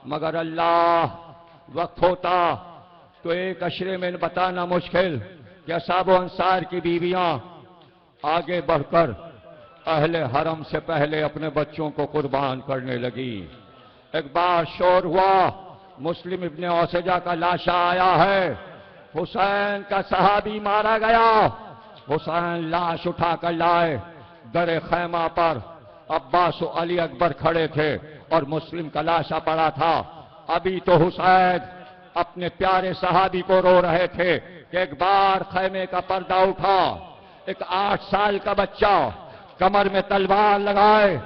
मगर अल्लाह वक्त होता तो एक अशरे में बताना मुश्किल कि असहाब अंसार की बीवियां आगे बढ़कर अहले हरम से पहले अपने बच्चों को कुर्बान करने लगी। एक बार शोर हुआ, मुस्लिम इब्ने औसजा का लाशा आया है, हुसैन का सहाबी मारा गया। हुसैन लाश उठाकर लाए, दरे खैमा पर अब्बास और अली अकबर खड़े थे और मुस्लिम का लाशा पड़ा था। अभी तो हुसैन अपने प्यारे सहाबी को रो रहे थे कि एक बार खैमे का पर्दा उठा, एक 8 साल का बच्चा कमर में तलवार लगाए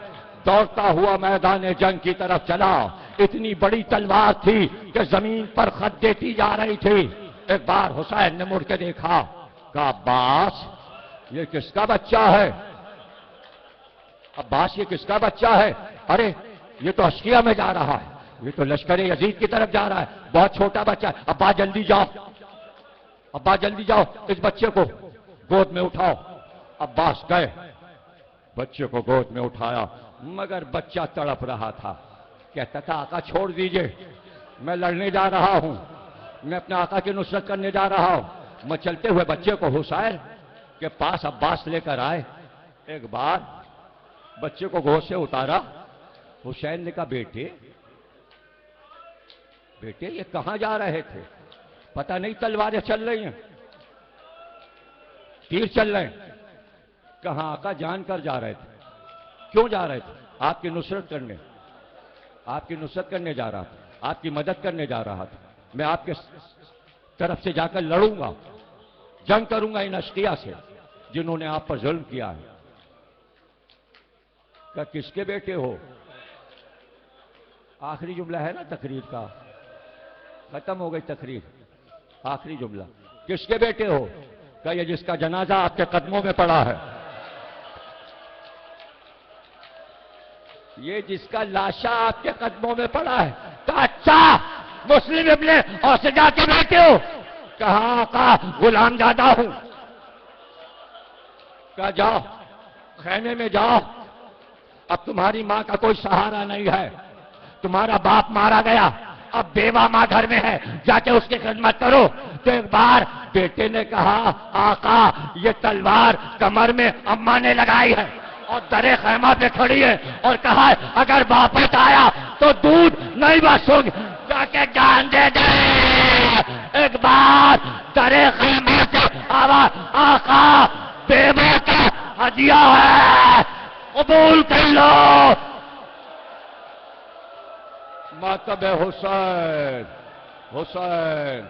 दौड़ता हुआ मैदान जंग की तरफ चला। इतनी बड़ी तलवार थी कि जमीन पर खत देती जा रही थी। एक बार हुसैन ने मुड़ के देखा, कहा अब्बास ये किसका बच्चा है? अब्बास ये किसका बच्चा है? अरे ये तो अश्किया में जा रहा है, ये तो लश्कर यजीद की तरफ जा रहा है, बहुत छोटा बच्चा है। अब्बा जल्दी जाओ, अब्बा जल्दी जाओ, इस बच्चे को गोद में उठाओ। अब्बास गए, बच्चे को गोद में उठाया, मगर बच्चा तड़प रहा था। कहता था आका छोड़ दीजिए, मैं लड़ने जा रहा हूं, मैं अपने आका की नुसरत करने जा रहा हूं। मैं चलते हुए बच्चे को हुसैन के पास अब्बास लेकर आए। एक बार बच्चे को गोद से उतारा, हुसैन ने कहा बेटे बेटे ये कहां जा रहे थे? पता नहीं तलवारें चल रही हैं, तीर चल रहे हैं। कहां? आका जानकर जा रहे थे। क्यों जा रहे थे? आपकी नुसरत करने, आपकी नुसरत करने जा रहा था, आपकी मदद करने जा रहा था। मैं आपके तरफ से जाकर लड़ूंगा, जंग करूंगा इन अश्किया से जिन्होंने आप पर जुल्म किया है। क्या किसके बेटे हो? आखिरी जुमला है ना तकरीर का, खत्म हो गई तकरीर। आखिरी जुमला, किसके बेटे हो? क्या ये जिसका जनाजा आपके कदमों में पड़ा है, ये जिसका लाशा आपके कदमों में पड़ा है? कहा अच्छा मुस्लिम इब्ने औसजा के बेटे हो? कहा का गुलाम जादा हूं। कहा जाओ खैमे में जाओ, अब तुम्हारी मां का कोई सहारा नहीं है, तुम्हारा बाप मारा गया, अब बेवा मां घर में है, जाके उसकी खिदमत करो। तो एक बार बेटे ने कहा आका ये तलवार कमर में अम्मा ने लगाई है और दरे खैमा पे खड़ी है, और कहा अगर वापस आया तो दूध नहीं बसूंगी, जाके जान दे दे। एक बार दरे खैमा से आवाज, आका बेवा का हदिया है, कबूल कर लो। मातब हुसैन, हुसैन